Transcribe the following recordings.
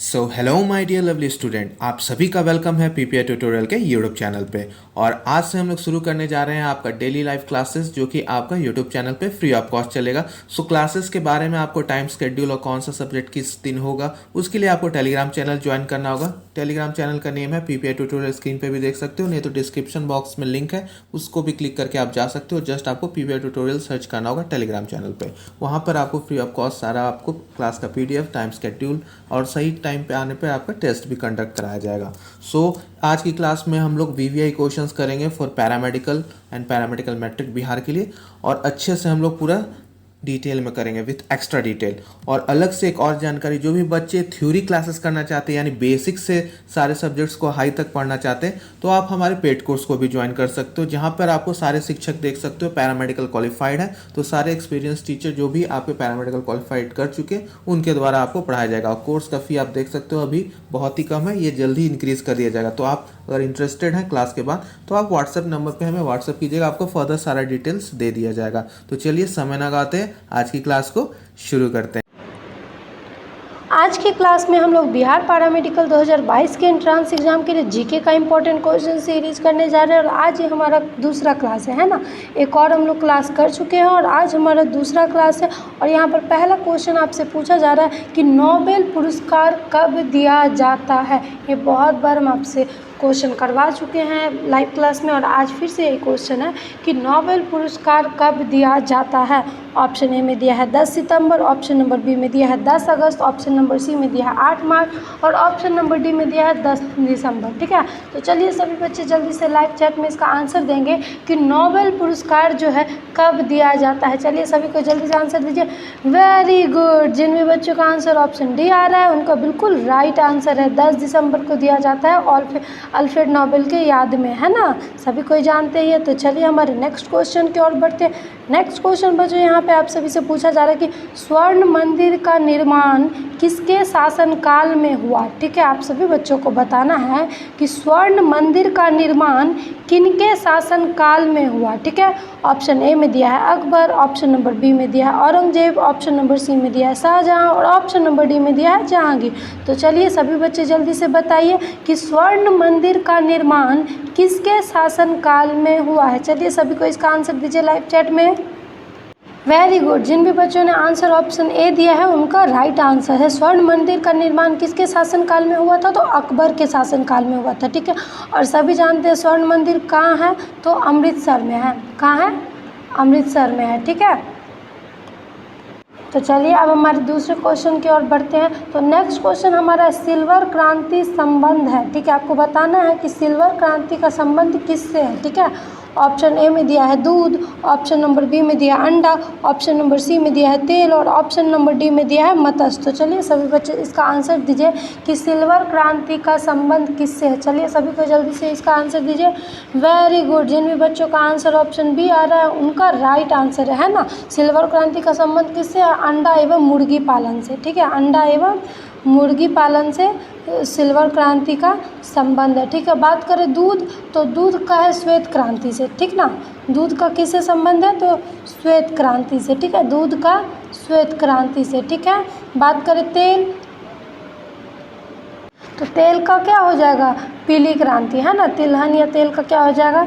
Hello my dear lovely student, आप सभी का वेलकम है पीपीआई ट्यूटोरियल के यूट्यूब चैनल पे। और आज से हम लोग शुरू करने जा रहे हैं आपका डेली लाइफ क्लासेस, जो कि आपका यूट्यूब चैनल पे फ्री ऑफ कॉस्ट चलेगा। क्लासेस के बारे में आपको टाइम शेड्यूल और कौन सा सब्जेक्ट किस दिन होगा, उसके लिए आपको टेलीग्राम चैनल ज्वाइन करना होगा। टेलीग्राम चैनल का नेम है पीपीआई ट्यूटोरियल, स्क्रीन पर भी देख सकते हो, नहीं तो डिस्क्रिप्शन बॉक्स में लिंक है, उसको भी क्लिक करके आप जा सकते हो। जस्ट आपको पीपीआई ट्यूटोरियल सर्च करना होगा टेलीग्राम चैनल पर। वहाँ पर आपको फ्री ऑफ कॉस्ट सारा आपको क्लास का PDF, टाइम शेड्यूल और सही टाइम पे आने पे आपका टेस्ट भी कंडक्ट कराया जाएगा। आज की क्लास में हम लोग VVI क्वेश्चंस करेंगे for paramedical and paramedical matric Bihar के लिए, और अच्छे से हम लोग पूरा डिटेल में करेंगे विथ एक्स्ट्रा डिटेल। और अलग से एक और जानकारी, जो भी बच्चे थ्योरी क्लासेस करना चाहते हैं यानी बेसिक से सारे सब्जेक्ट्स को हाई तक पढ़ना चाहते हैं, तो आप हमारे पेड कोर्स को भी ज्वाइन कर सकते हो, जहां पर आपको सारे शिक्षक देख सकते हो पैरामेडिकल क्वालिफाइड है, तो सारे एक्सपीरियंस टीचर जो भी आपके पैरामेडिकल क्वालिफाइड कर चुके उनके द्वारा आपको पढ़ाया जाएगा। और कोर्स का फी आप देख सकते हो अभी बहुत ही कम है, ये जल्दी इंक्रीज कर दिया जाएगा। तो आप अगर इंटरेस्टेड हैं क्लास के बाद, तो आप व्हाट्सएप नंबर पे हमें व्हाट्सएप कीजिएगा, आपको फर्दर सारा डिटेल्स दे दिया जाएगा। तो चलिए समय न लगाते आज की क्लास को शुरू करते हैं। आज की क्लास में हम लोग बिहार पैरामेडिकल 2022 के एंट्रेंस एग्जाम के लिए जीके का इंपॉर्टेंट क्वेश्चन सीरीज करने जा रहे हैं। और आज ये हमारा दूसरा क्लास है ना, एक और हम लोग क्लास कर चुके हैं और आज हमारा दूसरा क्लास है। और यहाँ पर पहला क्वेश्चन आपसे पूछा जा रहा है कि नोबेल पुरस्कार कब दिया जाता है। ये बहुत बार हम आपसे क्वेश्चन करवा चुके हैं लाइव क्लास में, और आज फिर से यही क्वेश्चन है कि नोबेल पुरस्कार कब दिया जाता है। ऑप्शन ए में दिया है 10 सितंबर, ऑप्शन नंबर बी में दिया है 10 अगस्त, ऑप्शन नंबर सी में दिया है 8 मार्च और ऑप्शन नंबर डी में दिया है 10 दिसंबर। ठीक है, तो चलिए सभी बच्चे जल्दी से लाइव चैट में इसका आंसर देंगे कि नोबेल पुरस्कार जो है कब दिया जाता है। चलिए सभी को जल्दी से आंसर दीजिए। वेरी गुड, जिन भी बच्चों का आंसर ऑप्शन डी आ रहा है उनका बिल्कुल राइट आंसर है, 10 दिसंबर को दिया जाता है और फिर अल्फ्रेड नोबेल के याद में, है ना, सभी कोई जानते ही है। तो चलिए हमारे नेक्स्ट क्वेश्चन की ओर बढ़ते हैं। नेक्स्ट क्वेश्चन बच्चों यहाँ पे आप सभी से पूछा जा रहा है कि स्वर्ण मंदिर का निर्माण किसके शासनकाल में हुआ। ठीक है, आप सभी बच्चों को बताना है कि स्वर्ण मंदिर का निर्माण किनके शासनकाल में हुआ। ठीक है, ऑप्शन ए में दिया है अकबर, ऑप्शन नंबर बी में दिया है औरंगजेब, ऑप्शन नंबर सी में दिया है शाहजहां और ऑप्शन नंबर डी में दिया है जहांगीर। तो चलिए सभी बच्चे जल्दी से बताइए कि स्वर्ण मंदिर का निर्माण किसके शासनकाल में हुआ है। चलिए सभी को इसका आंसर दीजिए लाइव चैट में। वेरी गुड, जिन भी बच्चों ने आंसर ऑप्शन ए दिया है उनका राइट आंसर है। स्वर्ण मंदिर का निर्माण किसके शासनकाल में हुआ था, तो अकबर के शासनकाल में हुआ था। ठीक है, और सभी जानते हैं स्वर्ण मंदिर कहाँ है, तो अमृतसर में है। कहाँ है, अमृतसर में है। ठीक है, तो चलिए अब हमारे दूसरे क्वेश्चन की ओर बढ़ते हैं। तो नेक्स्ट क्वेश्चन हमारा सिल्वर क्रांति संबंध है। ठीक है, आपको बताना है कि सिल्वर क्रांति का संबंध किससे है। ठीक है, ऑप्शन ए में दिया है दूध, ऑप्शन नंबर बी में दिया है अंडा, ऑप्शन नंबर सी में दिया है तेल और ऑप्शन नंबर डी में दिया है मत्स्य। तो चलिए सभी बच्चे इसका आंसर दीजिए कि सिल्वर क्रांति का संबंध किससे है। चलिए सभी को जल्दी से इसका आंसर दीजिए। वेरी गुड, जिन भी बच्चों का आंसर ऑप्शन बी आ रहा है उनका राइट आंसर है ना। सिल्वर क्रांति का संबंध किससे है, अंडा एवं मुर्गी पालन से। ठीक है, अंडा एवं मुर्गी पालन से सिल्वर क्रांति का संबंध है। ठीक है, बात करें दूध, तो दूध का है श्वेत क्रांति से। ठीक ना, दूध का किससे संबंध है, तो श्वेत क्रांति से। ठीक है, दूध का श्वेत क्रांति से। ठीक है, बात करें तेल, तो तेल का क्या हो जाएगा, पीली क्रांति, है ना। तिलहन या तेल का क्या हो जाएगा,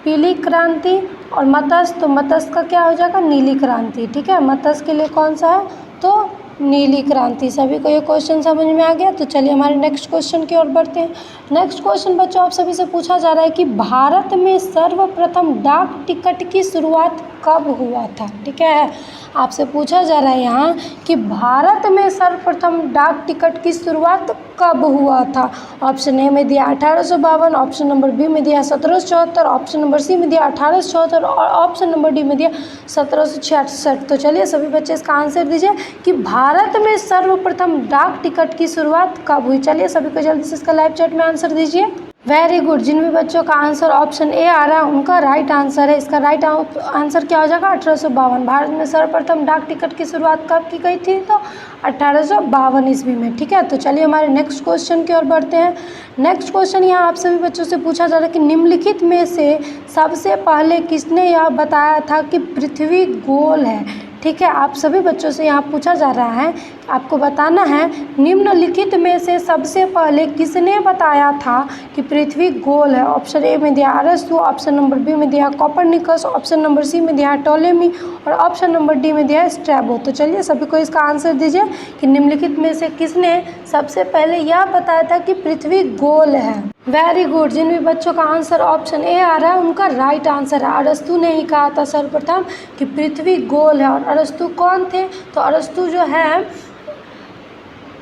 पीली क्रांति। और मत्स्य, तो मत्स्य का क्या हो जाएगा, नीली क्रांति। ठीक है, मत्स्य के लिए कौन सा है, तो नीली क्रांति। सभी को ये क्वेश्चन समझ में आ गया। तो चलिए हमारे नेक्स्ट क्वेश्चन की ओर बढ़ते हैं। नेक्स्ट क्वेश्चन बच्चों आप सभी से पूछा जा रहा है कि भारत में सर्वप्रथम डाक टिकट की शुरुआत कब हुआ था। ठीक है, आपसे पूछा जा रहा है यहाँ कि भारत में सर्वप्रथम डाक टिकट की शुरुआत कब हुआ था। ऑप्शन ए में दिया 1852, ऑप्शन नंबर बी में दिया 1774, ऑप्शन नंबर सी में दिया 1874 और ऑप्शन नंबर डी में दिया 1766। तो चलिए सभी बच्चे इसका आंसर दीजिए कि भारत में सर्वप्रथम डाक टिकट की शुरुआत कब हुई। चलिए सभी को जल्दी से इसका लाइव चैट में आंसर दीजिए। वेरी गुड, जिन भी बच्चों का आंसर ऑप्शन ए आ रहा है उनका राइट आंसर है। इसका राइट आंसर क्या हो जाएगा, 1852। भारत में सर्वप्रथम डाक टिकट की शुरुआत कब की गई थी, तो 1852 ईस्वी में। ठीक है, तो चलिए हमारे नेक्स्ट क्वेश्चन की ओर बढ़ते हैं। नेक्स्ट क्वेश्चन यहाँ आप सभी बच्चों से पूछा जा रहा है कि निम्नलिखित में से सबसे पहले किसने यह बताया था कि पृथ्वी गोल है। ठीक है। आप सभी बच्चों से यहाँ पूछा जा रहा है, आपको बताना है निम्नलिखित में से सबसे पहले किसने बताया था कि पृथ्वी गोल है। ऑप्शन ए में दिया अरस्तु, ऑप्शन नंबर बी में दिया कोपरनिकस, ऑप्शन नंबर सी में दिया टॉलेमी और ऑप्शन नंबर डी में दिया स्ट्रैबो। तो चलिए सभी को इसका आंसर दीजिए कि निम्नलिखित में से किसने सबसे पहले यह बताया था कि पृथ्वी गोल है। Very good. जिन भी बच्चों का आंसर ऑप्शन ए आ रहा है उनका राइट आंसर है। अरस्तु ने ही कहा था सर्वप्रथम कि पृथ्वी गोल है। और अरस्तु कौन थे? तो अरस्तु जो है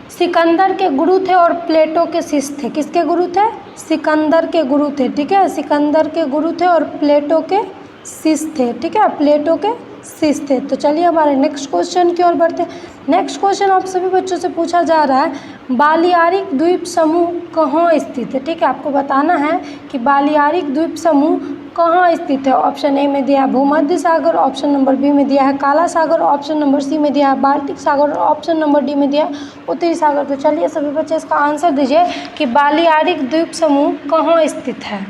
सिकंदर के गुरु थे और प्लेटो के शिष्य थे। किसके गुरु थे? सिकंदर के गुरु थे। ठीक है, सिकंदर के गुरु थे और प्लेटो के शिष्य थे। ठीक है, प्लेटो के शिष्य थे। तो चलिए हमारे नेक्स्ट क्वेश्चन की ओर बढ़ते हैं। नेक्स्ट क्वेश्चन आप सभी बच्चों से पूछा जा रहा है बालियारिक द्वीप समूह कहाँ स्थित है। ठीक है, आपको बताना है कि बालियारिक द्वीप समूह कहाँ स्थित है। ऑप्शन ए में दिया है भूमध्य सागर, ऑप्शन नंबर बी में दिया है काला सागर, ऑप्शन नंबर सी में दिया है बाल्टिक सागर और ऑप्शन नंबर डी में दिया है उत्तरी सागर। तो चलिए सभी बच्चे इसका आंसर दीजिए कि बालियारिक द्वीप समूह कहाँ स्थित है।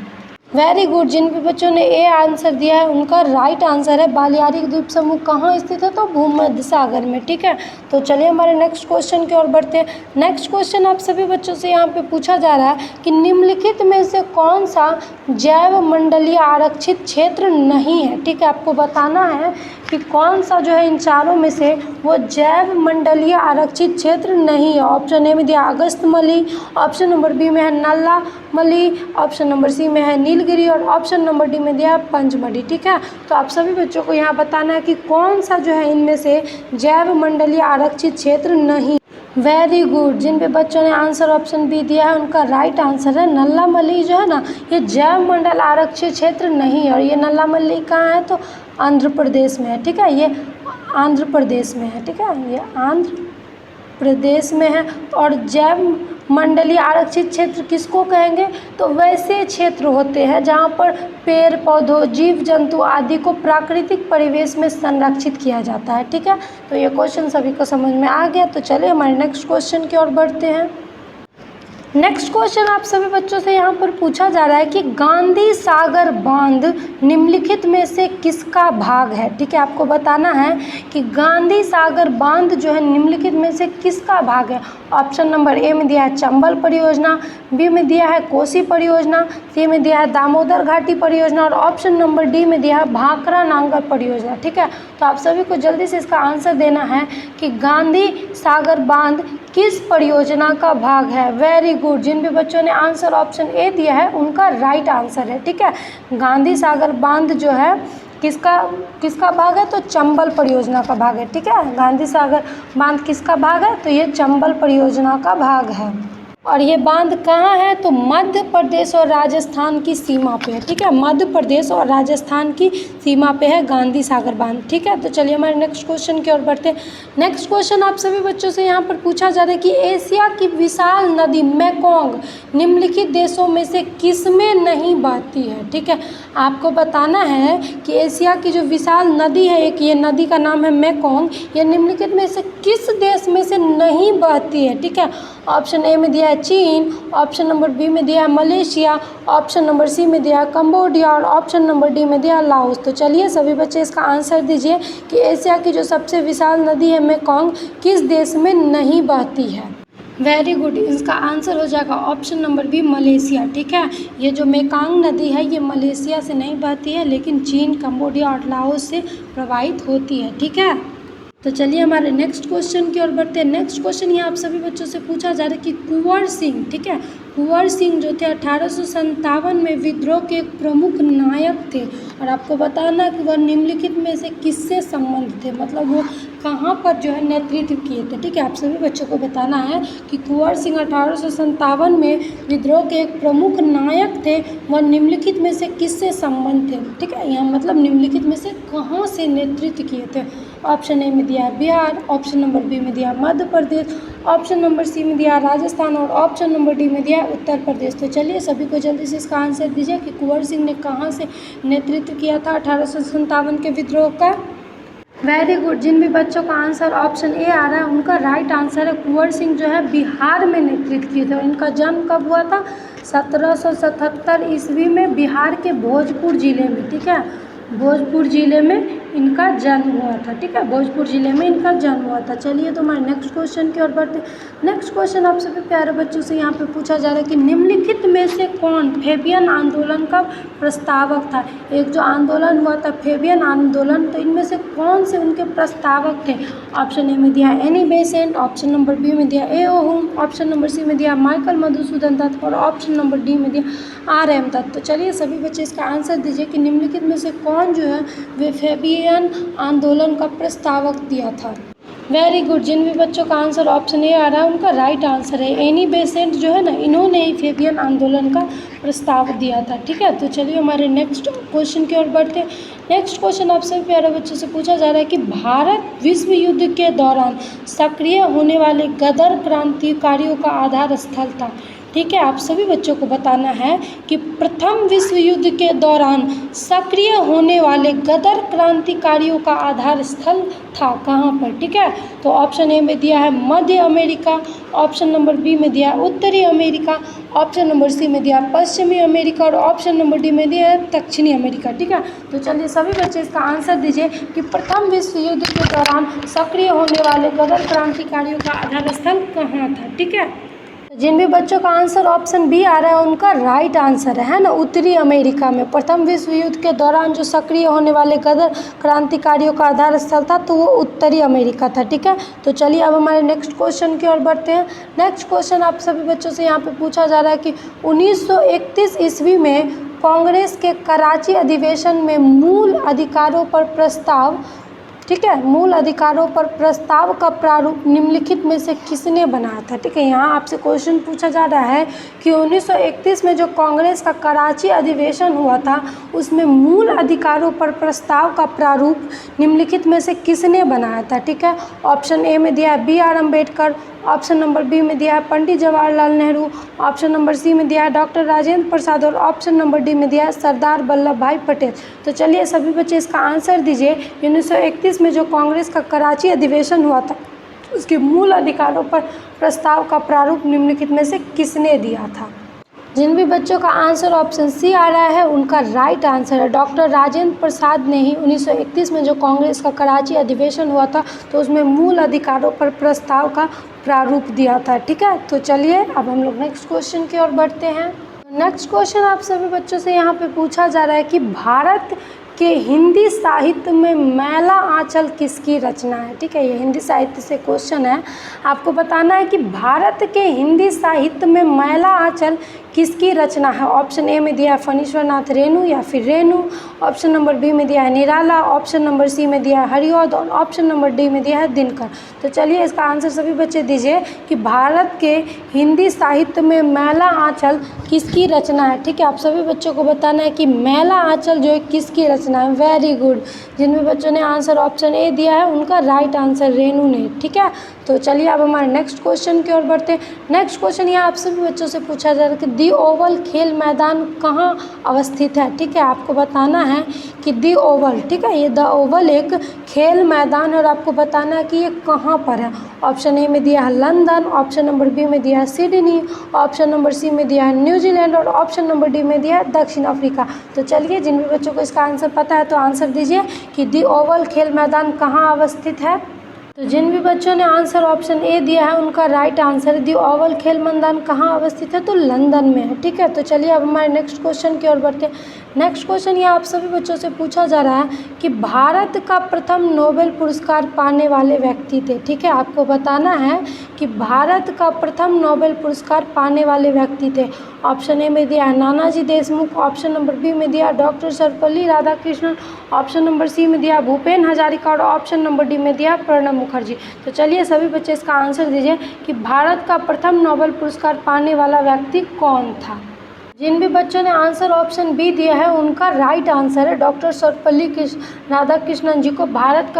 Very good. जिन भी बच्चों ने ए आंसर दिया है उनका राइट आंसर है बालियारिक द्वीप समूह कहाँ स्थित है, तो भूमध्य सागर में। ठीक है, तो चलिए हमारे नेक्स्ट क्वेश्चन की ओर बढ़ते हैं। नेक्स्ट क्वेश्चन आप सभी बच्चों से यहाँ पे पूछा जा रहा है कि निम्नलिखित में से कौन सा जैव मंडलीय आरक्षित क्षेत्र नहीं है। ठीक है, आपको बताना है कि कौन सा जो है इन चारों में से वो जैव मंडलीय आरक्षित क्षेत्र नहीं है। ऑप्शन ए में दिया अगस्त्यमली, ऑप्शन नंबर बी में है नल्लामली, ऑप्शन नंबर सी में है नीलगिरी और ऑप्शन नंबर डी में दिया है पंचमढ़ी। ठीक है, तो आप सभी बच्चों को यहाँ बताना है कि कौन सा जो है इनमें से जैव मंडलीय आरक्षित क्षेत्र नहीं। Very good. जिन भी बच्चों ने आंसर ऑप्शन बी दिया है उनका राइट आंसर है नल्लामली जो है ना, ये जैव मंडल आरक्षित क्षेत्र नहीं है। और ये नल्लामली कहाँ है? तो आंध्र प्रदेश में है। ठीक है, ये आंध्र प्रदेश में है। ठीक है, ये आंध्र प्रदेश में है। और जैव मंडलीय आरक्षित क्षेत्र किसको कहेंगे? तो वैसे क्षेत्र होते हैं जहाँ पर पेड़ पौधों जीव जंतु आदि को प्राकृतिक परिवेश में संरक्षित किया जाता है। ठीक है, तो ये क्वेश्चन सभी को समझ में आ गया। तो चलिए हमारे नेक्स्ट क्वेश्चन की ओर बढ़ते हैं। नेक्स्ट क्वेश्चन आप सभी बच्चों से यहाँ पर पूछा जा रहा है कि गांधी सागर बांध निम्नलिखित में से किसका भाग है। ठीक है, आपको बताना है कि गांधी सागर बांध जो है निम्नलिखित में से किसका भाग है। ऑप्शन नंबर ए में दिया है चंबल परियोजना, बी में दिया है कोसी परियोजना, सी में दिया है दामोदर घाटी परियोजना और ऑप्शन नंबर डी में दिया है भाखड़ा नांगल परियोजना। ठीक है, तो आप सभी को जल्दी से इसका आंसर देना है कि गांधी सागर बांध किस परियोजना का भाग है। Very good. जिन भी बच्चों ने आंसर ऑप्शन ए दिया है उनका राइट आंसर है। ठीक है, गांधी सागर बांध जो है किसका भाग है? तो चंबल परियोजना का भाग है। ठीक है, गांधी सागर बांध किसका भाग है? तो ये चंबल परियोजना का भाग है। और ये बांध कहाँ है? तो मध्य प्रदेश और राजस्थान की सीमा पे है। ठीक है, मध्य प्रदेश और राजस्थान की सीमा पे है गांधी सागर बांध। ठीक है, तो चलिए हमारे नेक्स्ट क्वेश्चन की ओर बढ़ते हैं। नेक्स्ट क्वेश्चन आप सभी बच्चों से यहाँ पर पूछा जा रहा है कि एशिया की विशाल नदी मेकोंग निम्नलिखित देशों में से किसमें नहीं बहती है। ठीक है, आपको बताना है कि एशिया की जो विशाल नदी है, एक ये नदी का नाम है मेकोंग, ये निम्नलिखित में से किस देश में से नहीं बहती है। ठीक है, ऑप्शन ए में दिया है चीन, ऑप्शन नंबर बी में दिया है मलेशिया, ऑप्शन नंबर सी में दिया है कंबोडिया और ऑप्शन नंबर डी में दिया है लाओस। तो चलिए सभी बच्चे इसका आंसर दीजिए कि एशिया की जो सबसे विशाल नदी है मेकोंग किस देश में नहीं बहती है। Very good. इसका आंसर हो जाएगा ऑप्शन नंबर बी मलेशिया। ठीक है, ये जो मेकोंग नदी है ये मलेशिया से नहीं बहती है लेकिन चीन, कंबोडिया और लाओस से प्रवाहित होती है। ठीक है, तो चलिए हमारे नेक्स्ट क्वेश्चन की ओर बढ़ते हैं। नेक्स्ट क्वेश्चन ये आप सभी बच्चों से पूछा जा रहा है कि कुंवर सिंह, ठीक है, कुंवर सिंह जो थे 1857 में विद्रोह के एक प्रमुख नायक थे और आपको बताना कि वह निम्नलिखित में से किससे संबंधित थे, मतलब वो कहाँ पर जो है नेतृत्व किए थे। ठीक है, आप सभी बच्चों को बताना है कि कुंवर सिंह 1857 में विद्रोह के एक प्रमुख नायक थे, वह निम्नलिखित में से किससे संबंध थे। ठीक है, यहाँ मतलब निम्नलिखित में से कहाँ से नेतृत्व किए थे। ऑप्शन ए में दिया है बिहार, ऑप्शन नंबर बी में दिया Madhya Pradesh, option number C में दिया राजस्थान और ऑप्शन नंबर डी में दिया उत्तर प्रदेश। तो चलिए सभी को जल्दी से इसका आंसर दीजिए कि कुंवर सिंह ने कहाँ से नेतृत्व किया था 1857 के विद्रोह का। Very good. जिन भी बच्चों का आंसर ऑप्शन ए आ रहा है उनका राइट आंसर है कुंवर सिंह जो है बिहार में नेतृत्व किए थे। और इनका जन्म कब हुआ था? 1777 ईस्वी में बिहार के भोजपुर जिले में। ठीक है, भोजपुर ज़िले में इनका जन्म हुआ था। ठीक है, भोजपुर ज़िले में इनका जन्म हुआ था। चलिए तो हमारे नेक्स्ट क्वेश्चन की ओर बढ़ते हैं। नेक्स्ट क्वेश्चन आप सभी प्यारे बच्चों से यहाँ पे पूछा जा रहा है कि निम्नलिखित में से कौन फेबियन आंदोलन का प्रस्तावक था। एक जो आंदोलन हुआ था फेबियन आंदोलन, तो इनमें से कौन से उनके प्रस्तावक थे। ऑप्शन ए में दिया Annie Besant, option number B में दिया ए.ओ. हुम, ऑप्शन नंबर सी में दिया माइकल मधुसूदन दत्त और ऑप्शन नंबर डी में दिया आर.एम. दत्त। तो चलिए सभी बच्चे इसका आंसर दीजिए कि निम्नलिखित में से कौन जो है वे फेबियन आंदोलन का प्रस्तावक दिया था। Very good. जिन भी बच्चों का आंसर ऑप्शन ए आ रहा है उनका राइट आंसर है। एनी बेसेंट जो है ना, इन्होंने ही फेबियन आंदोलन का प्रस्ताव दिया था। ठीक है, तो चलिए हमारे नेक्स्ट क्वेश्चन की ओर बढ़ते हैं। नेक्स्ट क्वेश्चन आप सभी प्यारे बच्चों से पूछा जा रहा है कि भारत विश्व युद्ध के दौरान सक्रिय होने वाले गदर क्रांतिकारियों का आधार स्थल था। ठीक है, आप सभी बच्चों को बताना है कि प्रथम विश्व युद्ध के दौरान सक्रिय होने वाले गदर क्रांतिकारियों का आधार स्थल था कहाँ पर। ठीक है, तो ऑप्शन ए में दिया है मध्य अमेरिका, ऑप्शन नंबर बी में दिया है उत्तरी अमेरिका, ऑप्शन नंबर सी में दिया है पश्चिमी अमेरिका और ऑप्शन नंबर डी में दिया है दक्षिणी अमेरिका। ठीक है, तो चलिए सभी बच्चे इसका आंसर दीजिए कि प्रथम विश्व युद्ध के दौरान सक्रिय होने वाले गदर क्रांतिकारियों का आधार स्थल कहाँ था। ठीक है, जिन भी बच्चों का आंसर ऑप्शन बी आ रहा है उनका राइट आंसर है ना, उत्तरी अमेरिका में प्रथम विश्व युद्ध के दौरान जो सक्रिय होने वाले गदर क्रांतिकारियों का आधार स्थल था तो वो उत्तरी अमेरिका था। ठीक है, तो चलिए अब हमारे नेक्स्ट क्वेश्चन की ओर बढ़ते हैं। नेक्स्ट क्वेश्चन आप सभी बच्चों से यहाँ पे पूछा जा रहा है कि 1931 ईस्वी में कांग्रेस के कराची अधिवेशन में मूल अधिकारों पर प्रस्ताव, ठीक है, मूल अधिकारों पर प्रस्ताव का प्रारूप निम्नलिखित में से किसने बनाया था। ठीक है, यहाँ आपसे क्वेश्चन पूछा जा रहा है कि 1931 में जो कांग्रेस का कराची अधिवेशन हुआ था उसमें मूल अधिकारों पर प्रस्ताव का प्रारूप निम्नलिखित में से किसने बनाया था। ठीक है, ऑप्शन ए में दिया है B.R. Ambedkar, option number B में दिया है Pandit Jawaharlal Nehru, option number C में दिया है डॉक्टर राजेंद्र प्रसाद और ऑप्शन नंबर डी में दिया है सरदार वल्लभ भाई पटेल। तो चलिए सभी बच्चे इसका आंसर दीजिए। 1931 में जो कांग्रेस का कराची अधिवेशन हुआ था उसके मूल अधिकारों पर प्रस्ताव का प्रारूप निम्नलिखित में से किसने दिया था। जिन भी बच्चों का आंसर ऑप्शन सी आ रहा है उनका राइट आंसर है डॉक्टर राजेंद्र प्रसाद ने ही 1931 में जो कांग्रेस का कराची अधिवेशन हुआ था तो उसमें मूल अधिकारों पर प्रस्ताव का प्रारूप दिया था। ठीक है, तो चलिए अब हम लोग नेक्स्ट क्वेश्चन की ओर बढ़ते हैं। नेक्स्ट क्वेश्चन आप सभी बच्चों से यहाँ पे पूछा जा रहा है कि भारत के हिंदी साहित्य में मैला आंचल किसकी रचना है। ठीक है, ये हिंदी साहित्य से क्वेश्चन है। आपको बताना है कि भारत के हिंदी साहित्य में मैला आंचल किसकी रचना है। ऑप्शन ए में दिया है फणीश्वर नाथ रेणु या फिर रेणु, ऑप्शन नंबर बी में दिया है निराला, ऑप्शन नंबर सी में दिया है हरिऔध और ऑप्शन नंबर डी में दिया है दिनकर। तो चलिए इसका आंसर सभी बच्चे दीजिए कि भारत के हिंदी साहित्य में मैला आंचल किसकी रचना है। ठीक है, आप सभी बच्चों को बताना है कि मैला आंचल जो है किसकी रचना है। Very good. जिन भी बच्चों ने आंसर ऑप्शन ए दिया है उनका राइट आंसर रेणु ने। ठीक है, तो चलिए अब हमारे नेक्स्ट क्वेश्चन की ओर बढ़ते हैं। नेक्स्ट क्वेश्चन यहाँ आप सभी बच्चों से पूछा जा रहा है कि दी ओवल खेल मैदान कहाँ अवस्थित है। ठीक है, आपको बताना है कि दी ओवल, ठीक है, ये द ओवल एक खेल मैदान है और आपको बताना है कि ये कहाँ पर है। ऑप्शन ए में दिया है लंदन, ऑप्शन नंबर बी में दिया है सिडनी, ऑप्शन नंबर सी में दिया है न्यूजीलैंड और ऑप्शन नंबर डी में दिया है दक्षिण अफ्रीका। तो चलिए जिन भी बच्चों को इसका आंसर पता है तो आंसर दीजिए कि दी ओवल खेल मैदान कहाँ अवस्थित है। तो जिन भी बच्चों ने आंसर ऑप्शन ए दिया है उनका राइट आंसर है दी ओवल खेल मैदान कहाँ अवस्थित है, तो लंदन में है। ठीक है, तो चलिए अब हमारे नेक्स्ट क्वेश्चन की ओर बढ़ते हैं। नेक्स्ट क्वेश्चन ये आप सभी बच्चों से पूछा जा रहा है कि भारत का प्रथम नोबेल पुरस्कार पाने वाले व्यक्ति थे। ठीक है, आपको बताना है कि भारत का प्रथम नोबेल पुरस्कार पाने वाले व्यक्ति थे। ऑप्शन ए में दिया है Nanaji Deshmukh, option number B में दिया doctor Sarvepalli Radhakrishnan, option number C में दिया भूपेन हजारिका और ऑप्शन नंबर डी में दिया प्रणब मुखर्जी। तो चलिए सभी बच्चे इसका आंसर दीजिए कि भारत का प्रथम नोबेल पुरस्कार पाने वाला व्यक्ति कौन था। जिन भी बच्चों ने आंसर ऑप्शन बी दिया है उनका राइट आंसर है डॉक्टर सर्वपल्ली राधाकृष्णन जी को भारत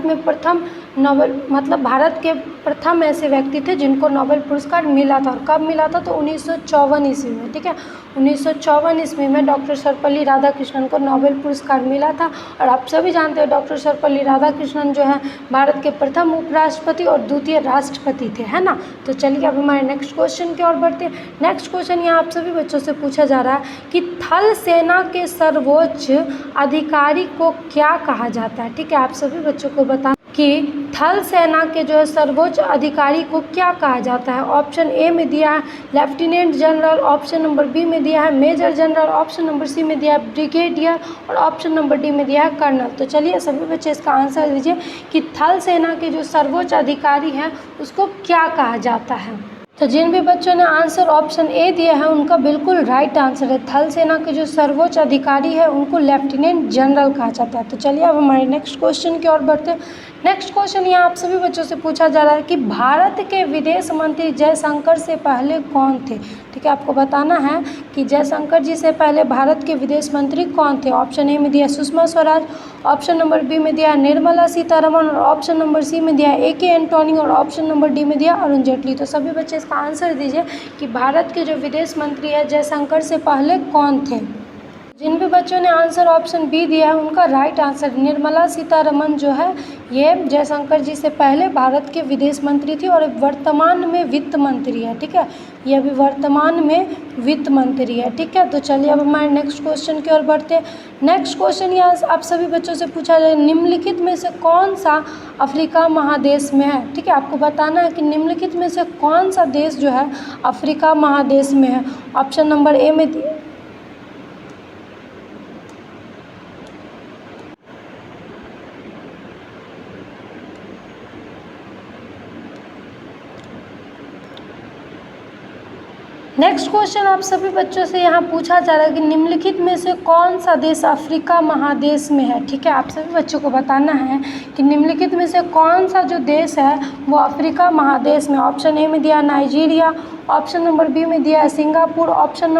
में प्रथम नोबेल, मतलब भारत के प्रथम ऐसे व्यक्ति थे जिनको नोबेल पुरस्कार मिला था। और कब मिला था, तो 1954 ईस्वी में। ठीक है, 1954 ईस्वी में डॉक्टर सर्वपल्ली राधाकृष्णन को नोबेल पुरस्कार मिला था। और आप सभी जानते हैं डॉक्टर सर्वपल्ली राधाकृष्णन जो है भारत के प्रथम उपराष्ट्रपति और द्वितीय राष्ट्रपति थे, है ना। तो चलिए अब हमारे नेक्स्ट क्वेश्चन की ओर बढ़ते हैं। नेक्स्ट क्वेश्चन यहाँ आप सभी बच्चों से पूछा जा रहा है कि थल सेना के सर्वोच्च अधिकारी को क्या कहा जाता है। ठीक है, आप सभी बच्चों को बताना कि थल सेना के जो है सर्वोच्च अधिकारी को क्या कहा जाता है। ऑप्शन ए में दिया है lieutenant general, option number B में दिया है major general, option number C में दिया है ब्रिगेडियर और ऑप्शन नंबर डी में दिया है कर्नल। तो चलिए सभी बच्चे इसका आंसर दीजिए कि थल सेना के जो सर्वोच्च अधिकारी हैं उसको क्या कहा जाता है। तो जिन भी बच्चों ने आंसर ऑप्शन ए दिया है उनका बिल्कुल राइट आंसर है। थल सेना के जो सर्वोच्च अधिकारी है उनको लेफ्टिनेंट जनरल कहा जाता है। तो चलिए अब हमारे नेक्स्ट क्वेश्चन की ओर बढ़ते हैं। नेक्स्ट क्वेश्चन यहाँ आप सभी बच्चों से पूछा जा रहा है कि भारत के विदेश मंत्री जयशंकर से पहले कौन थे। ठीक है, आपको बताना है कि जयशंकर जी से पहले भारत के विदेश मंत्री कौन थे। ऑप्शन ए में दिया Sushma Swaraj, option number B में दिया निर्मला सीतारमण और ऑप्शन नंबर सी में दिया ए के एंटोनी और ऑप्शन नंबर डी में दिया अरुण जेटली। तो सभी बच्चे इसका आंसर दीजिए कि भारत के जो विदेश मंत्री है जयशंकर से पहले कौन थे। जिन भी बच्चों ने आंसर ऑप्शन बी दिया है उनका राइट आंसर निर्मला सीतारमण जो है ये जयशंकर जी से पहले भारत के विदेश मंत्री थी और वर्तमान में वित्त मंत्री है। ठीक है, ये अभी वर्तमान में वित्त मंत्री है। ठीक है, तो चलिए अब हमारे नेक्स्ट क्वेश्चन की ओर बढ़ते हैं। नेक्स्ट क्वेश्चन यहाँ आप सभी बच्चों से पूछा जाए निम्नलिखित में से कौन सा अफ्रीका महादेश में है। ठीक है, आपको बताना है कि निम्नलिखित में से कौन सा देश जो है अफ्रीका महादेश में है। ऑप्शन नंबर ए में नेक्स्ट क्वेश्चन आप सभी बच्चों से यहाँ पूछा जा रहा है कि निम्नलिखित में से कौन सा देश अफ्रीका महादेश में है। ठीक है, आप सभी बच्चों को बताना है कि निम्नलिखित में से कौन सा जो देश है वो अफ्रीका महादेश में। ऑप्शन ए में दिया नाइजीरिया, ऑप्शन नंबर बी में दिया है सिंगापुर, ऑप्शन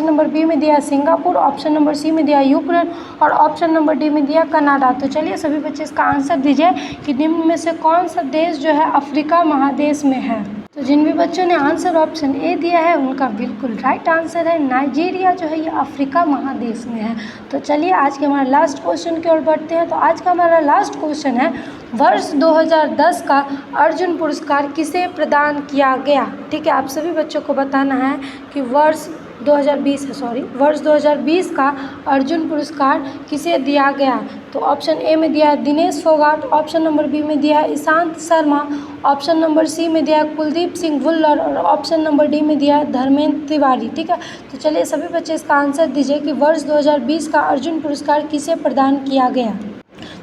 नंबर बी में दिया है सिंगापुर, ऑप्शन नंबर सी में दिया है यूक्रेन और ऑप्शन नंबर डी में दिया कनाडा। तो चलिए सभी बच्चे इसका आंसर दीजिए कि निम्न में से कौन सा देश जो है अफ्रीका महादेश में है। तो जिन भी बच्चों ने आंसर ऑप्शन ए दिया है उनका बिल्कुल राइट आंसर है नाइजीरिया जो है ये अफ्रीका महादेश में है। तो चलिए आज के हमारे लास्ट क्वेश्चन की ओर बढ़ते हैं। तो आज का हमारा लास्ट क्वेश्चन है वर्ष 2010 का अर्जुन पुरस्कार किसे प्रदान किया गया। ठीक है, आप सभी बच्चों को बताना है कि वर्ष 2020 का अर्जुन पुरस्कार किसे दिया गया। तो ऑप्शन ए में दिया है Dinesh Phogat, option number B में दिया है Ishant Sharma, option number C में दिया है कुलदीप सिंह भुल्लर और ऑप्शन नंबर डी में दिया है धर्मेंद्र तिवारी। ठीक है, तो चलिए सभी बच्चे इसका आंसर दीजिए कि वर्ष 2020 का अर्जुन पुरस्कार किसे प्रदान किया गया।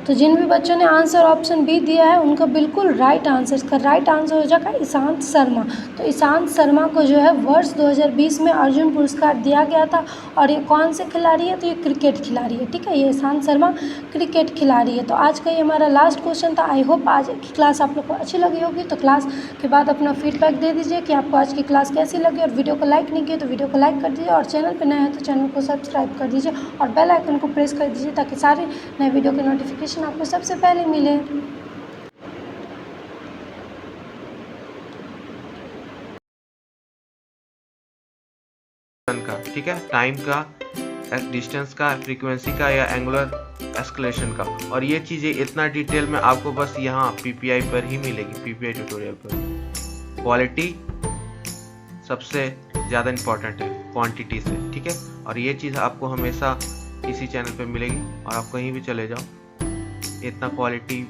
तो जिन भी बच्चों ने आंसर ऑप्शन बी दिया है उनका बिल्कुल राइट आंसर, इसका राइट आंसर हो जाएगा ईशांत शर्मा। तो ईशांत शर्मा को जो है वर्ष 2020 में अर्जुन पुरस्कार दिया गया था और ये कौन से खिलाड़ी है, तो ये क्रिकेट खिलाड़ी है। ठीक है, ये ईशांत शर्मा क्रिकेट खिलाड़ी है। तो आज का ये हमारा लास्ट क्वेश्चन था। आई होप आज की क्लास आप लोग को अच्छी लगी होगी। तो क्लास के बाद अपना फीडबैक दे दीजिए कि आपको आज की क्लास कैसी लगी और वीडियो को लाइक नहीं किया तो वीडियो को लाइक कर दीजिए और चैनल पर नए हैं तो चैनल को सब्सक्राइब कर दीजिए और बेल आइकन को प्रेस कर दीजिए ताकि सारे नए वीडियो के नोटिफिकेशन आपको सबसे पहले मिले। ठीक है, टाइम का, डिस्टेंस का, फ्रीक्वेंसी का या एंगुलर एस्केलेशन का, और ये चीजें इतना डिटेल में आपको बस यहाँ पीपीआई पर ही मिलेगी, पीपीआई ट्यूटोरियल पर। क्वालिटी सबसे ज़्यादा इम्पोर्टेंट है क्वांटिटी से। ठीक है, और ये चीज़ आपको हमेशा इसी चैनल पे मिलेगी और आप कहीं भी चले जाओ इतना क्वालिटी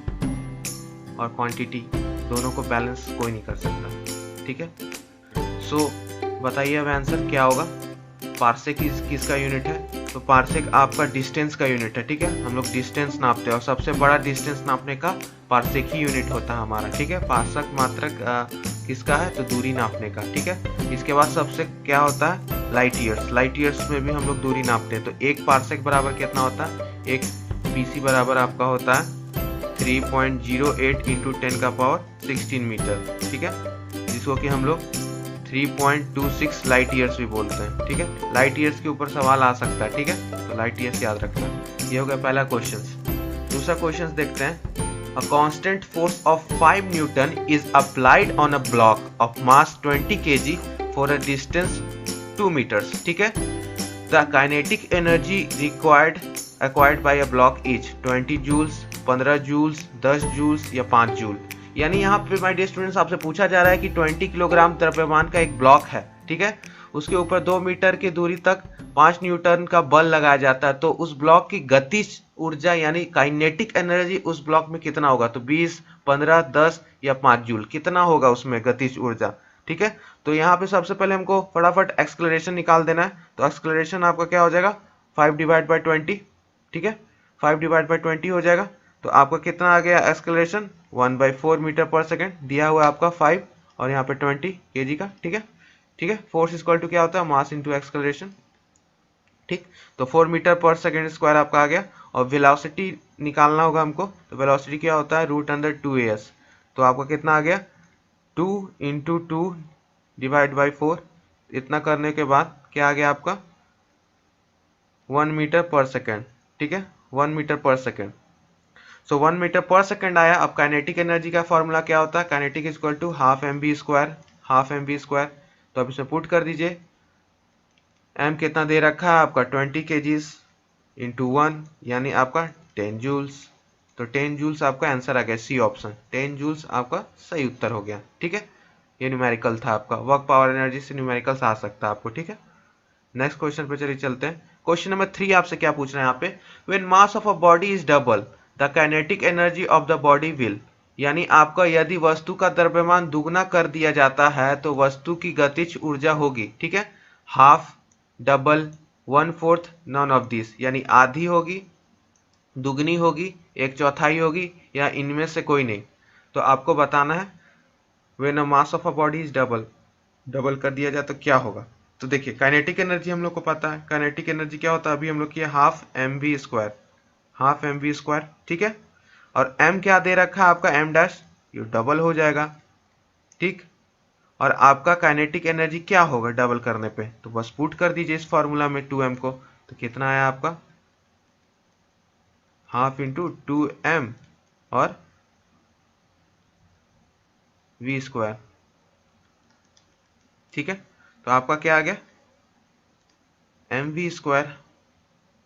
और क्वांटिटी दोनों को बैलेंस कोई नहीं कर सकता। ठीक है, सो बताइए अब आंसर क्या होगा। पार्सेक किसका यूनिट है, तो पार्सेक आपका डिस्टेंस का यूनिट है। ठीक है, हम लोग डिस्टेंस नापते हैं और सबसे बड़ा डिस्टेंस नापने का पार्सेक ही यूनिट होता है हमारा। ठीक है, पार्सेक मात्रक किसका है, तो दूरी नापने का। ठीक है, इसके बाद सबसे क्या होता है, लाइट ईयर्स। लाइट ईयर्स में भी हम लोग दूरी नापते हैं। तो एक पार्सेक बराबर कितना होता है, एक पीसी बराबर आपका होता है 3.08 इंटू 10⁻16 मीटर। ठीक है, जिसको कि हम लोग 3.26 लाइट ईयर्स भी बोलते हैं। ठीक है, लाइट ईयर्स के ऊपर सवाल आ सकता है। ठीक है, तो लाइट ईयर्स याद रखना। ये हो गया पहला क्वेश्चन। दूसरा क्वेश्चन देखते हैं। A constant force of 5 Newton is applied on a block of mass 20 kg for a distance 2 meters. ठीक है, the kinetic energy acquired by a block is 20 joules, 15 joules, 10 joules या 5 जूल। यानी यहाँ पे my dear students आपसे पूछा जा रहा है कि 20 किलोग्राम द्रव्यमान का एक ब्लॉक है। ठीक है, उसके ऊपर 2 मीटर की दूरी तक 5 न्यूटन का बल लगाया जाता है, तो उस ब्लॉक की गतिज ऊर्जा यानी काइनेटिक एनर्जी उस ब्लॉक में कितना होगा? तो 20, 15, 10 या 5 जूल कितना होगा उसमें गतिज ऊर्जा। ठीक है, तो यहाँ पे सबसे पहले हमको फटाफट एक्सक्लेरेशन निकाल देना है। तो एक्सक्लेरेशन आपका क्या हो जाएगा? 5 डिवाइड बाई 20। ठीक है, 5 डिवाइड बाई 20 हो जाएगा। तो आपका कितना आ गया एक्सक्लेरेशन? 1/4 मीटर पर सेकेंड। दिया हुआ है आपका 5 और यहाँ पे 20 kg का। ठीक है, ठीक है, फोर्स इक्वल टू क्या होता है? Mass into acceleration. ठीक, तो 4 मीटर पर सेकेंड स्क्वायर आपका आ गया। और वेलोसिटी निकालना होगा हमको, तो वेलोसिटी क्या होता है? √2as। तो आपका कितना आ गया? 2 इंटू 2 डिवाइड बाई 4। इतना करने के बाद क्या आ गया आपका? 1 मीटर पर सेकेंड। ठीक है, 1 metre per second. So 1 metre per second आया। अब काइनेटिक एनर्जी का फॉर्मूला क्या होता है? Kinetic equal to half mv square, half mv square. तो अब इसमें पुट कर दीजिए। m कितना दे रखा है आपका? 20 kgs इंटू 1 यानी आपका 10 जूल्स। तो 10 जूल्स आपका आंसर आ गया, सी ऑप्शन, 10 जूल्स आपका सही उत्तर हो गया। ठीक है, ये न्यूमेरिकल था आपका। वर्क पावर एनर्जी से न्यूमेरिकल्स आ सकता है आपको। ठीक है, नेक्स्ट क्वेश्चन पे चलिए चलते हैं। क्वेश्चन नंबर 3 आपसे क्या पूछ रहे हैं यहाँ पे? When mass of a body is double the kinetic energy of the body will, यानी आपका यदि वस्तु का द्रव्यमान दुगना कर दिया जाता है तो वस्तु की गतिज ऊर्जा होगी। ठीक है, half, double, 1/4, non of this, यानी आधी होगी, दुगनी होगी, 1/4 होगी, या इनमें से कोई नहीं। तो आपको बताना है when a mass of a body is double, double कर दिया जाए तो क्या होगा। तो देखिए काइनेटिक एनर्जी हम लोग को पता है। काइनेटिक एनर्जी क्या होता है? अभी हम लोग किया half mv square, half mv square. ठीक है, और m क्या दे रखा है आपका? m डैश, ये डबल हो जाएगा। ठीक, और आपका काइनेटिक एनर्जी क्या होगा डबल करने पे? तो बस पुट कर दीजिए इस फॉर्मूला में 2m को। तो कितना आया आपका? हाफ इंटू 2m और v स्क्वायर। ठीक है, तो आपका क्या आ गया? mv square.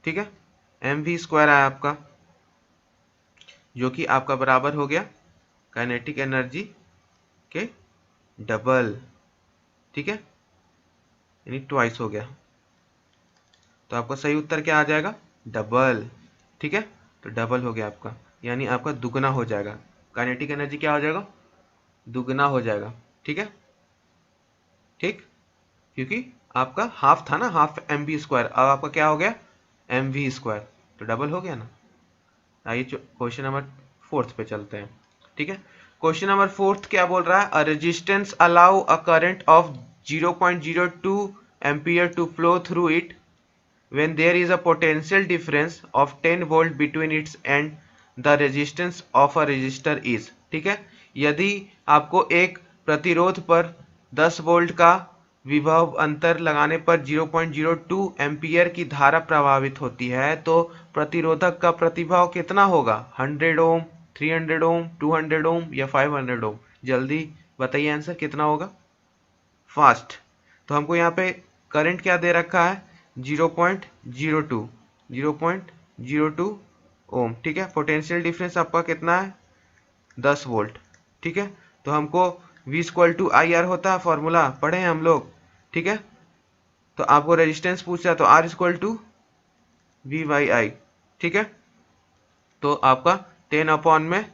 ठीक है, mv स्क्वायर आया आपका, जो कि आपका बराबर हो गया काइनेटिक एनर्जी के डबल। ठीक है, यानी ट्वाइस हो गया। तो आपका सही उत्तर क्या आ जाएगा? डबल। ठीक है, तो डबल हो गया आपका, यानी आपका दुगना हो जाएगा। काइनेटिक एनर्जी क्या हो जाएगा? दुगना हो जाएगा। ठीक है, ठीक, क्योंकि आपका हाफ था ना, हाफ mv स्क्वायर, अब आपका क्या हो गया? mv स्क्वायर, तो डबल हो गया ना। आइए क्वेश्चन नंबर 4 पे चलते हैं। ठीक है, क्वेश्चन नंबर 4 क्या बोल रहा है? A resistance allow a current of 0.02 ampere to flow through it when there is a potential difference of 10 volt between its and the resistance of a resistor is। ठीक है, यदि आपको एक प्रतिरोध पर 10 वोल्ट का विभव अंतर लगाने पर 0.02 एम्पियर की धारा प्रभावित होती है तो प्रतिरोधक का प्रतिभाव कितना होगा? 100 ओम, 300 ओम, 200 ओम या 500 ओम? जल्दी बताइए आंसर कितना होगा फास्ट। तो हमको यहाँ पे करंट क्या दे रखा है? 0.02 ओम। ठीक है, पोटेंशियल डिफरेंस आपका कितना है? 10 वोल्ट। ठीक है, तो हमको V इक्वल टू IR होता है, फॉर्मूला पढ़े हैं हम लोग। ठीक है, तो आपको रेजिस्टेंस पूछ रहा है तो R इक्वल टू V/I। ठीक है, तो आपका 10 अपॉन में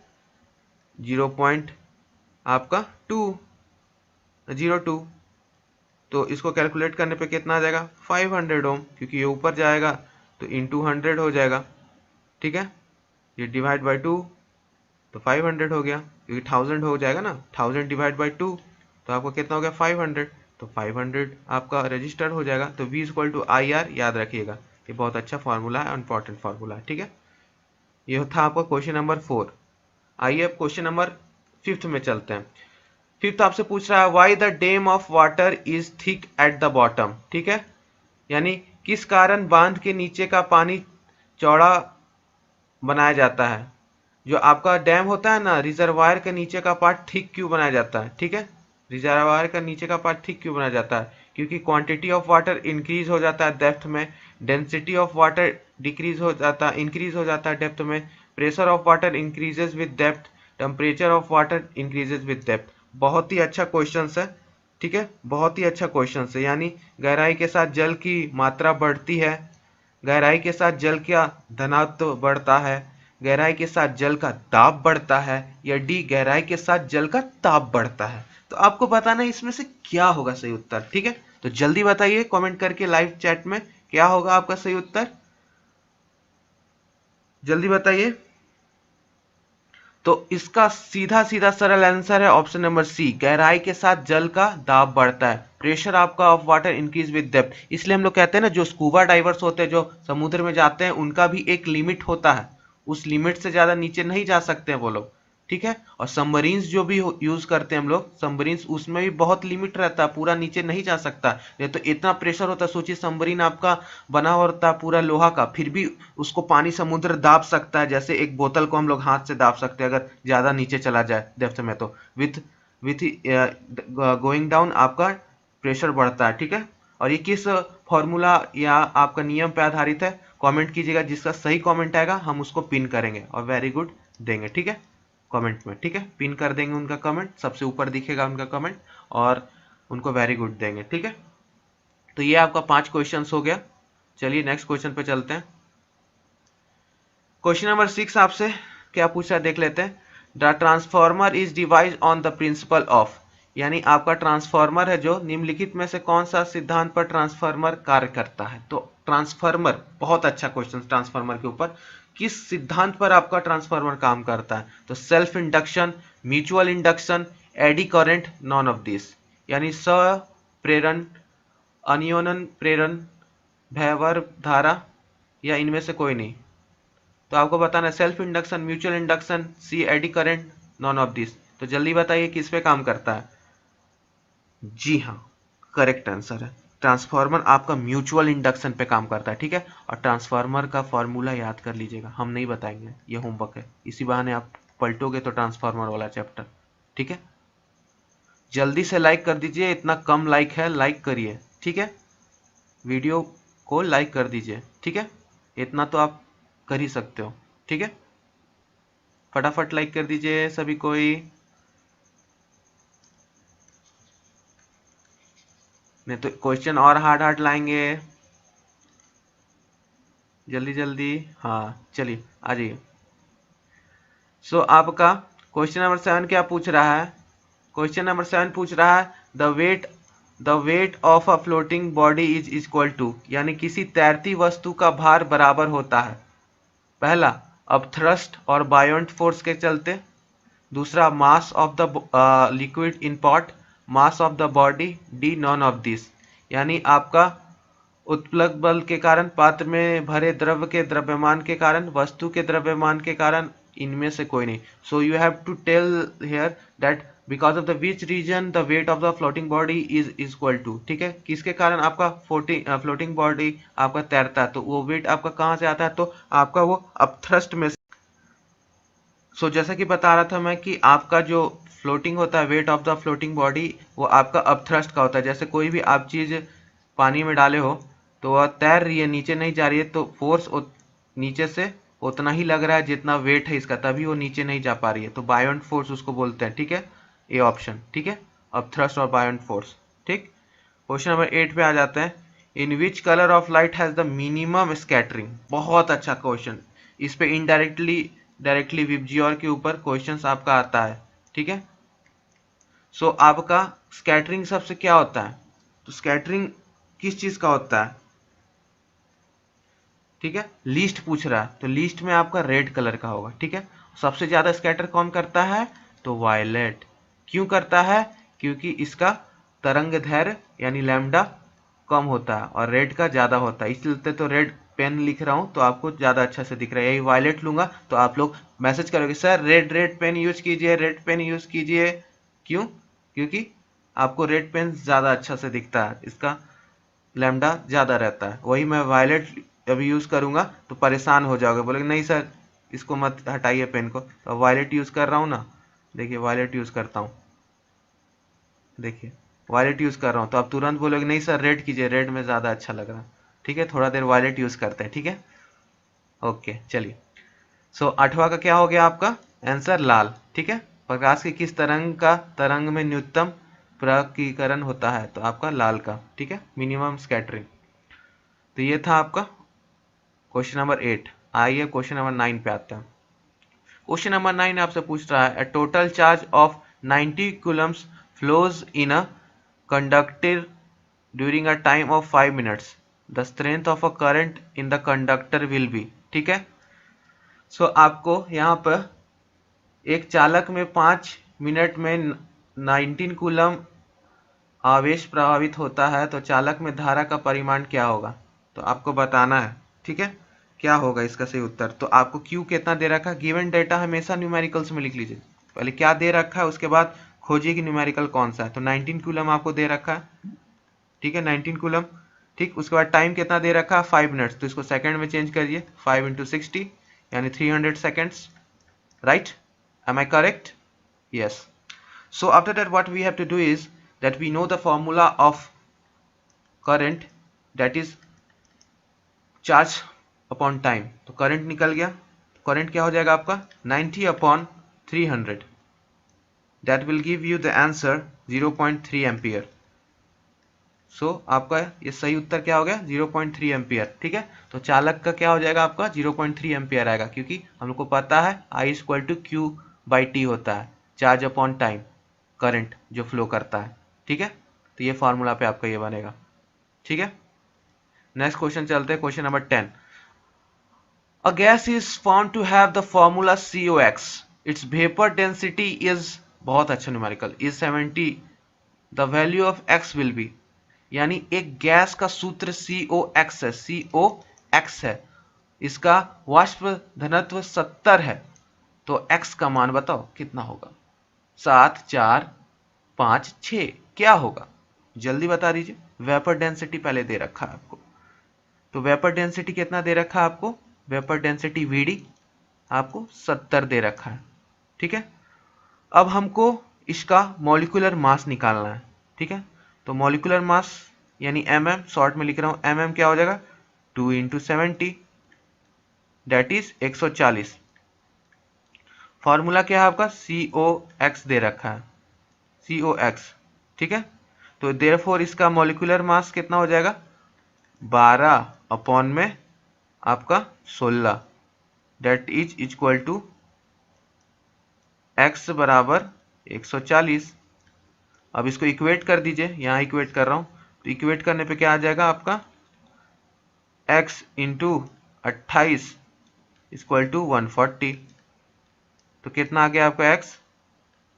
0. आपका 202, तो इसको कैलकुलेट करने पे कितना आ जाएगा? 500 ओम, क्योंकि ये ऊपर जाएगा तो इंटू 100 हो जाएगा। ठीक है, ये डिवाइड बाई 2 तो 500 हो गया, क्योंकि 1000 हो जाएगा ना, 1000 डिवाइड बाई 2 तो आपको कितना हो गया? 500। तो 500 आपका रजिस्टर हो जाएगा। तो V इक्वल टू IR याद रखिएगा, ये बहुत अच्छा फार्मूला है, इंपॉर्टेंट फार्मूला है। ठीक है, ये था आपका क्वेश्चन नंबर 4। आइए अब क्वेश्चन नंबर 5 में चलते हैं। 5 आपसे पूछ रहा है why the dam of water is thick at the bottom. ठीक है, यानी किस कारण बांध के नीचे का पानी चौड़ा बनाया जाता है? जो आपका डैम होता है ना, रिजर्वायर के नीचे का पार्ट थिक क्यों बनाया जाता है? ठीक है, रिजर्वायर का नीचे का पार्ट थिक क्यों बनाया जाता है? क्योंकि क्वांटिटी ऑफ वाटर इंक्रीज हो जाता है डेप्थ में, डेंसिटी ऑफ वाटर इंक्रीज हो जाता है डेप्थ में, pressure of water increases with depth, temperature of water increases with depth. बहुत ही अच्छा क्वेश्चन है, ठीक है, बहुत ही अच्छा क्वेश्चन है। यानी गहराई के साथ जल की मात्रा बढ़ती है, गहराई के साथ जल का घनत्व बढ़ता है, गहराई के साथ जल का दाब बढ़ता है, या डी गहराई के साथ जल का ताप बढ़ता है। तो आपको बताना है इसमें से क्या होगा सही उत्तर। ठीक है, तो जल्दी बताइए कमेंट करके लाइव चैट में क्या होगा आपका सही उत्तर, जल्दी बताइए। तो इसका सीधा सीधा सरल आंसर है ऑप्शन नंबर सी, गहराई के साथ जल का दाब बढ़ता है। प्रेशर आपका of water increase with depth. इसलिए हम लोग कहते हैं ना, जो स्कूबा डाइवर्स होते हैं, जो समुद्र में जाते हैं, उनका भी एक लिमिट होता है, उस लिमिट से ज्यादा नीचे नहीं जा सकते हैं वो लोग। ठीक है, और सबमरीन्स जो भी यूज करते हैं हम लोग, सबमरीन्स, उसमें भी बहुत लिमिट रहता है, पूरा नीचे नहीं जा सकता। ये तो इतना प्रेशर होता है, सोचिए सबमरीन आपका बना हुआ होता है पूरा लोहा का, फिर भी उसको पानी समुद्र दाब सकता है, जैसे एक बोतल को हम लोग हाथ से दाब सकते हैं अगर ज्यादा नीचे चला जाए डेप्थ में। तो विथ विथ गोइंग डाउन आपका प्रेशर बढ़ता है। ठीक है, और ये किस फॉर्मूला या आपका नियम पे आधारित है, कमेंट कीजिएगा। जिसका सही कमेंट आएगा हम उसको पिन करेंगे और वेरी गुड देंगे। ठीक है, कमेंट में, ठीक है, पिन कर देंगे उनका कमेंट, सबसे ऊपर दिखेगा उनका कमेंट, और उनको वेरी गुड देंगे। ठीक है, तो ये आपका 5 क्वेश्चन हो गया। चलिए नेक्स्ट क्वेश्चन पे चलते हैं। क्वेश्चन नंबर 6 आपसे क्या पूछा है देख लेते हैं। The transformer is devise on the principle of, यानी आपका ट्रांसफॉर्मर है जो निम्नलिखित में से कौन सा सिद्धांत पर ट्रांसफॉर्मर कार्य करता है। तो ट्रांसफॉर्मर, बहुत अच्छा क्वेश्चन ट्रांसफॉर्मर के ऊपर, किस सिद्धांत पर आपका ट्रांसफॉर्मर काम करता है। तो self induction, mutual induction, AD current, none of this, यानी प्रेरण, अनियोनन प्रेरण, भैवर धारा, या इनमें से कोई नहीं। तो आपको बताना है self induction, mutual induction, C eddy current, none of this. तो जल्दी बताइए किस पे काम करता है। जी हाँ, करेक्ट आंसर है, ट्रांसफार्मर आपका म्यूचुअल इंडक्शन पे काम करता है। ठीक है, और ट्रांसफार्मर का फॉर्मूला याद कर लीजिएगा, हम नहीं बताएंगे, ये होमवर्क है, इसी बहाने आप पलटोगे तो ट्रांसफार्मर वाला चैप्टर। ठीक है, जल्दी से लाइक कर दीजिए, इतना कम लाइक है, लाइक करिए। ठीक है, वीडियो को लाइक कर दीजिए। ठीक है, इतना तो आप कर ही सकते हो। ठीक है, फटाफट लाइक कर दीजिए सभी कोई, नहीं तो क्वेश्चन और हार्ड हार्ड लाएंगे। जल्दी जल्दी, हाँ चलिए आ जाइए। सो आपका क्वेश्चन नंबर 7 क्या पूछ रहा है। क्वेश्चन नंबर 7 पूछ रहा है the weight of a floating body is equal to, यानी किसी तैरती वस्तु का भार बराबर होता है। पहला, अपथ्रस्ट और बायोंट फोर्स के चलते। दूसरा, mass of the liquid in pot, mass of the body, D non of this, यानी आपका उत्प्लक बल के कारण, पात्र में भरे द्रव्य के द्रव्यमान के कारण, वस्तु के द्रव्यमान के कारण, इनमें से कोई नहीं। So you have to tell here that because of the which reason the weight of the floating body is equal to. ठीक है, किसके कारण आपका फ्लोटिंग बॉडी आपका तैरता है, तो वो वेट आपका कहाँ से आता है, तो आपका वो अपथ्रस्ट में। सो जैसा कि बता रहा था मैं कि आपका जो फ्लोटिंग होता है, wait of the floating body, वो आपका अपथ्रस्ट का होता है। जैसे कोई भी आप चीज पानी में डाले हो तो वह तैर रही है, नीचे नहीं जा रही है, तो फोर्स नीचे से उतना ही लग रहा है जितना वेट है इसका, तभी वो नीचे नहीं जा पा रही है, तो बायोंट फोर्स उसको बोलते हैं। ठीक है, ए ऑप्शन। ठीक है, अपथ्रस्ट और बायोंट फोर्स। ठीक, क्वेश्चन नंबर 8 पे आ जाते हैं। In which colour of light has the minimum scattering, बहुत अच्छा क्वेश्चन। इस पे डायरेक्टली विबजियोर के ऊपर क्वेश्चंस आपका आता है। ठीक है, सो आपका स्कैटरिंग सबसे क्या होता है, तो स्कैटरिंग किस चीज का होता है। ठीक है, लीस्ट पूछ रहा है, तो लीस्ट में आपका रेड कलर का होगा। ठीक है, सबसे ज्यादा स्कैटर कौन करता है, तो वायलेट। क्यों करता है, क्योंकि इसका तरंग दैर्घ्य यानी लैम्डा कम होता है और रेड का ज्यादा होता है, इसलिए तो रेड पेन लिख रहा हूं तो आपको ज्यादा अच्छा से दिख रहा है। यही वायलेट लूंगा तो आप लोग मैसेज करोगे सर रेड पेन यूज कीजिए, रेड पेन यूज कीजिए। क्यों, क्योंकि आपको रेड पेन ज्यादा अच्छा से दिखता है, इसका लैम्डा ज्यादा रहता है। वही मैं वायलेट अभी यूज करूंगा तो परेशान हो जाओगे, बोलोगे नहीं सर इसको मत हटाइए पेन को, तो वायलेट यूज कर रहा हूँ ना। देखिए वायलेट यूज करता हूँ, देखिए वायलेट यूज कर रहा हूँ, तो आप तुरंत बोलोगे नहीं सर रेड कीजिए, रेड में ज्यादा अच्छा लग रहा है। ठीक है, थोड़ा देर वायलेट यूज करते हैं। ठीक है, ओके चलिए। सो 8वां का क्या हो गया आपका आंसर, लाल। ठीक है, प्रकाश की किस तरंग में न्यूनतम प्रकीकरण होता है, तो आपका लाल का, ठीक है, मिनिमम स्कैटरिंग। तो ये था आपका क्वेश्चन नंबर 8। आइए क्वेश्चन नंबर 9 पे आते हैं। क्वेश्चन नंबर 9 आपसे पूछ रहा है, a total charge of 90 Coulomb's flows in a conductor during a time of 5 minutes, the strength of a current in the conductor will be. ठीक है, सो आपको यहाँ पर एक चालक में 5 मिनट में 19 कूलम आवेश प्रभावित होता है, तो चालक में धारा का परिमाण क्या होगा, तो आपको बताना है। ठीक है, क्या होगा इसका सही उत्तर। तो आपको Q कितना दे रखा है, गिवन डेटा हमेशा न्यूमेरिकल्स में लिख लीजिए। पहले क्या दे रखा है, उसके बाद खोजिए कि न्यूमेरिकल कौन सा है। तो 19 कूलम आपको दे रखा है, ठीक है, 19 कूलम। ठीक, उसके बाद टाइम कितना दे रखा है, 5 मिनट्स, तो इसको सेकंड में चेंज करिए, 5 इंटू 60 यानी 300 seconds, right. Am I correct? Yes. So after that what we have to do is that we know the formula of current, that is charge upon time। तो current निकल गया, current क्या हो जाएगा आपका 90 upon 300, that will give you the answer 0.3 ampere. So आपका ये सही उत्तर क्या हो गया, 0.3 एम्पियर। ठीक है, तो चालक का क्या हो जाएगा आपका 0.3 एम्पियर आएगा, क्योंकि हम लोग को पता है I equal to Q by T होता है, चार्ज अपॉन टाइम, करंट जो फ्लो करता है। ठीक है, तो ये फॉर्मूला पे आपका ये बनेगा। ठीक है, नेक्स्ट क्वेश्चन चलते हैं, question number 10। A gas is found to have the formula COX, its vapour density is, बहुत अच्छा numerical, is 70, the value of x will be. यानी एक गैस का सूत्र COX है, COX है, इसका वाष्प घनत्व 70 है, तो x का मान बताओ कितना होगा। 7, 4, 5, 6 क्या होगा, जल्दी बता दीजिए। वेपर डेंसिटी पहले दे रखा है आपको, तो वेपर डेंसिटी कितना दे रखा है आपको, वेपर डेंसिटी VD आपको 70 दे रखा है। ठीक है, अब हमको इसका मॉलिक्यूलर मास निकालना है। ठीक है, तो मॉलिक्यूलर मास यानी mm, शॉर्ट में लिख रहा हूं, mm क्या हो जाएगा 2 इंटू 70, दैट इज 140। फॉर्मूला क्या है आपका COX दे रखा है, COX। ठीक है, तो देयरफॉर इसका मॉलिक्यूलर मास कितना हो जाएगा 12 अपॉन में आपका 16, that is equal to x बराबर 140। अब इसको इक्वेट कर दीजिए, यहाँ इक्वेट कर रहा हूं, तो इक्वेट करने पे क्या आ जाएगा आपका x इंटू 28 इक्वल टू 140। तो कितना आ गया आपका x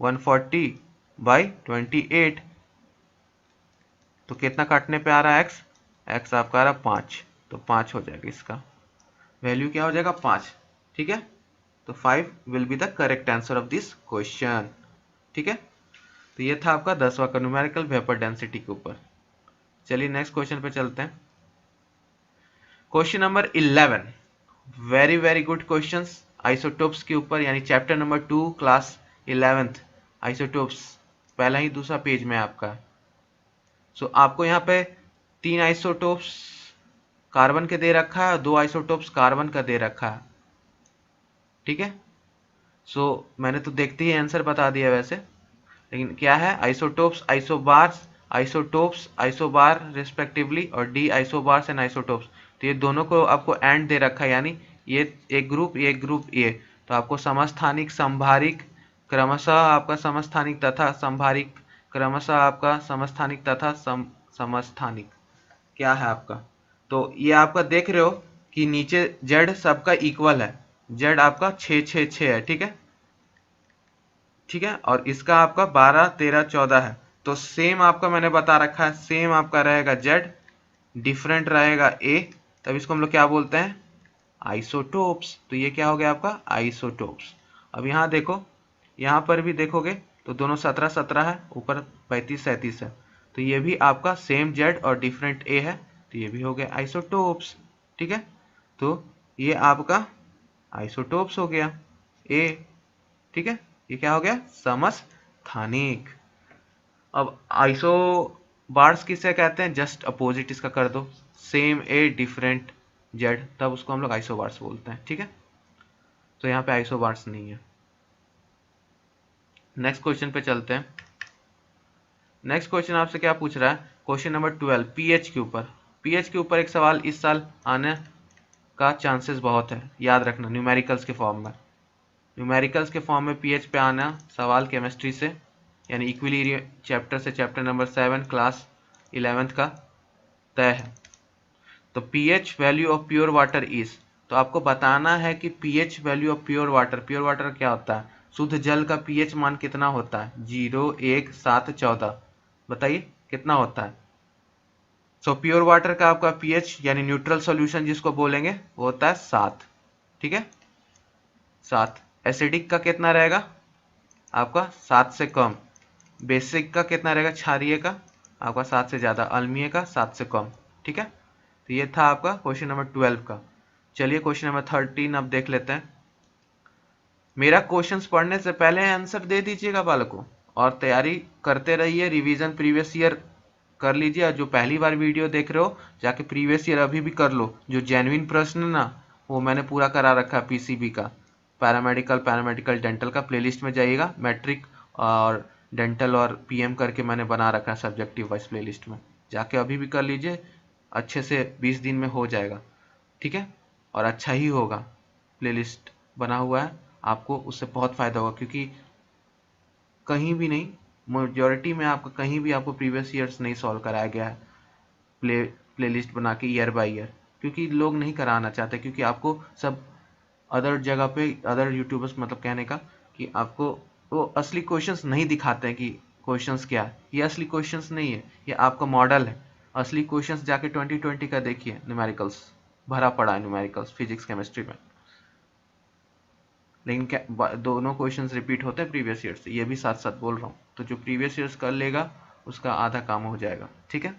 140 बाई 28, तो कितना काटने पे आ रहा है x आपका आ रहा 5, तो 5 हो जाएगा, इसका वैल्यू क्या हो जाएगा 5। ठीक है, तो 5 will be the correct answer of this question. ठीक है, तो ये था आपका 10वां का न्यूमेरिकल वेपर डेंसिटी के ऊपर। चलिए नेक्स्ट क्वेश्चन पे चलते हैं, question number 11। Very very good questions isotopes के ऊपर, यानी chapter number 2 class 11th isotopes, पहला ही दूसरा पेज में आपका। सो आपको यहाँ पे 3 आइसोटोप्स कार्बन के दे रखा है और 2 आइसोटोप्स कार्बन का दे रखा है। ठीक है, सो मैंने तो देखते ही आंसर बता दिया वैसे, लेकिन क्या है isotopes, isobars, isotopes, isobar respectively, और डी आइसोबार्स एंड आइसोटोप्स। तो ये दोनों को आपको एंड दे रखा है, यानी ये एक ग्रुप, ये ग्रुप ए। तो आपको समस्थानिक, संभारिक क्रमशः आपका समस्थानिक तथा संभारिक क्रमशः आपका समस्थानिक तथा समस्थानिक क्या है आपका। तो ये आपका देख रहे हो कि नीचे जेड सबका इक्वल है, जेड आपका 6 6 6 है। ठीक है, ठीक है, और इसका आपका 12 13 14 है। तो सेम आपका मैंने बता रखा है, सेम आपका रहेगा जेड, डिफरेंट रहेगा ए, तब इसको हम लोग क्या बोलते हैं आइसोटोप्स। तो ये क्या हो गया आपका आइसोटोप्स। अब यहाँ देखो, यहाँ पर भी देखोगे तो दोनों 17 17 है, ऊपर 35 37 है, तो ये भी आपका सेम जेड और डिफरेंट ए है, तो ये भी हो गया आइसोटोप्स। ठीक है, तो ये आपका आइसोटोप्स हो गया ए। ठीक है, ये क्या हो गया समस्थानिक। अब आइसो बार्स किसे कहते हैं, जस्ट अपोजिट इसका कर दो, सेम ए डिफरेंट जेड, तब उसको हम लोग आइसो बार्स बोलते हैं। ठीक है, तो यहाँ पे आइसो बार्स नहीं है। नेक्स्ट क्वेश्चन पे चलते हैं, नेक्स्ट क्वेश्चन आपसे क्या पूछ रहा है, क्वेश्चन नंबर 12 पीएच के ऊपर। पीएच के ऊपर एक सवाल इस साल आने का चांसेस बहुत है, याद रखना, न्यूमेरिकल्स के फॉर्म में। न्यूमेरिकल्स के फॉर्म में पीएच पे आना सवाल केमिस्ट्री से, यानी इक्विलिब्रियम चैप्टर से, चैप्टर नंबर 7 क्लास 11th का तय है। तो pH value of pure water is, तो आपको बताना है कि pH value of pure water क्या होता है, शुद्ध जल का पीएच मान कितना होता है, 0, 1, 7, 14, बताइए कितना होता है। सो प्योर वाटर का आपका पीएच यानी न्यूट्रल सॉल्यूशन जिसको बोलेंगे वो होता है 7, ठीक है 7। एसिडिक का कितना रहेगा आपका 7 से कम। बेसिक का कितना रहेगा, क्षारीय का आपका 7 से ज़्यादा, अम्लीय का 7 से कम, ठीक है। तो ये था आपका क्वेश्चन नंबर 12 का। चलिए क्वेश्चन नंबर 13 अब देख लेते हैं। मेरा क्वेश्चंस पढ़ने से पहले आंसर दे दीजिएगा बालकों, और तैयारी करते रहिए, रिवीजन प्रीवियस ईयर कर लीजिए। और जो पहली बार वीडियो देख रहे हो जाके प्रीवियस ईयर अभी भी कर लो, जो जेन्युइन प्रश्न ना वो मैंने पूरा करा रखा है पीसीबी का, पैरामेडिकल डेंटल का प्लेलिस्ट में जाइएगा, मैट्रिक और डेंटल और पीएम करके मैंने बना रखा है सब्जेक्टिव वाइज प्लेलिस्ट में, जाके अभी भी कर लीजिए, अच्छे से 20 दिन में हो जाएगा, ठीक है। और अच्छा ही होगा, प्लेलिस्ट बना हुआ है, आपको उससे बहुत फ़ायदा होगा, क्योंकि कहीं भी नहीं, मेजॉरिटी में आपका कहीं भी आपको प्रीवियस ईयर्स नहीं सॉल्व कराया गया है प्लेलिस्ट बना के ईयर बाय ईयर, क्योंकि लोग नहीं कराना चाहते, क्योंकि आपको सब अदर जगह पे अदर यूट्यूबर्स मतलब कहने का कि आपको वो असली क्वेश्चंस नहीं दिखाते हैं कि क्वेश्चंस क्या है, ये असली क्वेश्चंस नहीं है, ये आपका मॉडल है। असली क्वेश्चंस जाके 2020 का देखिए, न्यूमेरिकल्स भरा पड़ा है, न्यूमेरिकल्स फिजिक्स केमिस्ट्री में, लेकिन क्या दोनों क्वेश्चंस रिपीट होते हैं प्रीवियस ईयर से, ये भी साथ साथ बोल रहा हूँ। तो जो प्रीवियस ईयर्स कर लेगा उसका आधा काम हो जाएगा, ठीक है।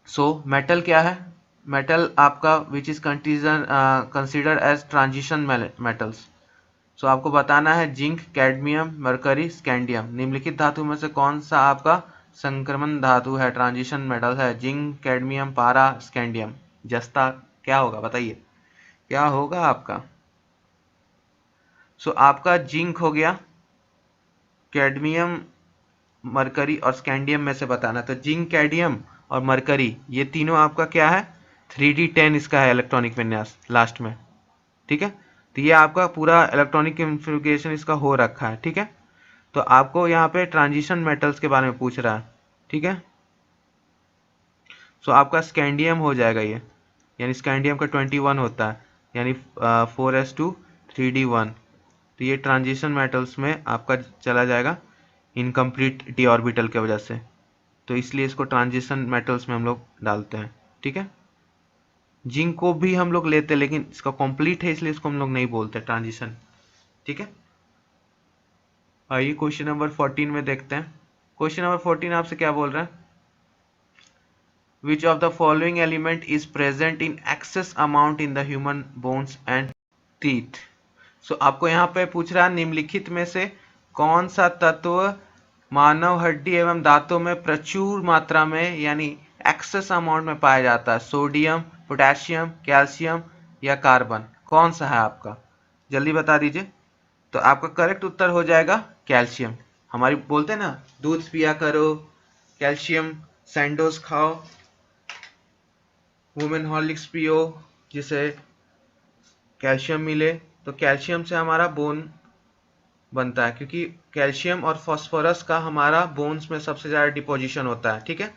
सो मेटल क्या है, मेटल आपका which is considered as transition metals. So आपको बताना है जिंक, कैडमियम, मरकरी, स्कैंडियम, निम्नलिखित धातु में से कौन सा आपका संक्रमण धातु है, ट्रांजिशन मेटल है, जिंक, कैडमियम, पारा, स्कैंडियम। जस्ता क्या होगा बताइए, क्या होगा आपका। सो आपका जिंक हो गया, कैडमियम, मरकरी और स्कैंडियम में से बताना। तो जिंक, कैडमियम और मरकरी ये तीनों आपका क्या है, 3d10 इसका है इलेक्ट्रॉनिक विन्यास लास्ट में, ठीक है। तो ये आपका पूरा इलेक्ट्रॉनिक कॉन्फ़िगरेशन इसका हो रखा है, ठीक है। तो आपको यहाँ पे ट्रांजिशन मेटल्स के बारे में पूछ रहा है, ठीक है। सो आपका स्कैंडियम हो जाएगा ये, यानी स्कैंडियम का 21 होता है, यानी 4s2 3d1। तो ये ट्रांजिशन मेटल्स में आपका चला जाएगा इनकम्प्लीट डी ऑर्बिटल के वजह से, तो इसलिए इसको ट्रांजिशन मेटल्स में हम लोग डालते हैं, ठीक है। जिंक को भी हम लोग लेते हैं, लेकिन इसका कंप्लीट है इसलिए इसको हम लोग नहीं बोलते ट्रांजिशन, ठीक है। आइए क्वेश्चन नंबर 14 में देखते हैं। क्वेश्चन नंबर 14 आपसे क्या बोल रहा है, Which of the following element is present in excess amount in the human bones and teeth? So आपको यहाँ पे पूछ रहा है निम्नलिखित में से कौन सा तत्व मानव हड्डी एवं दांतों में प्रचुर मात्रा में यानी एक्सेस अमाउंट में पाया जाता है, सोडियम, पोटेशियम, कैल्शियम या कार्बन, कौन सा है आपका, जल्दी बता दीजिए। तो आपका करेक्ट उत्तर हो जाएगा कैल्शियम। हमारी बोलते हैं ना दूध पिया करो, कैल्शियम सैंडोज खाओ, वुमेन हॉर्लिक्स पियो जिसे कैल्शियम मिले। तो कैल्शियम से हमारा बोन बनता है, क्योंकि कैल्शियम और फास्फोरस का हमारा बोन्स में सबसे ज़्यादा डिपोजिशन होता है, ठीक है।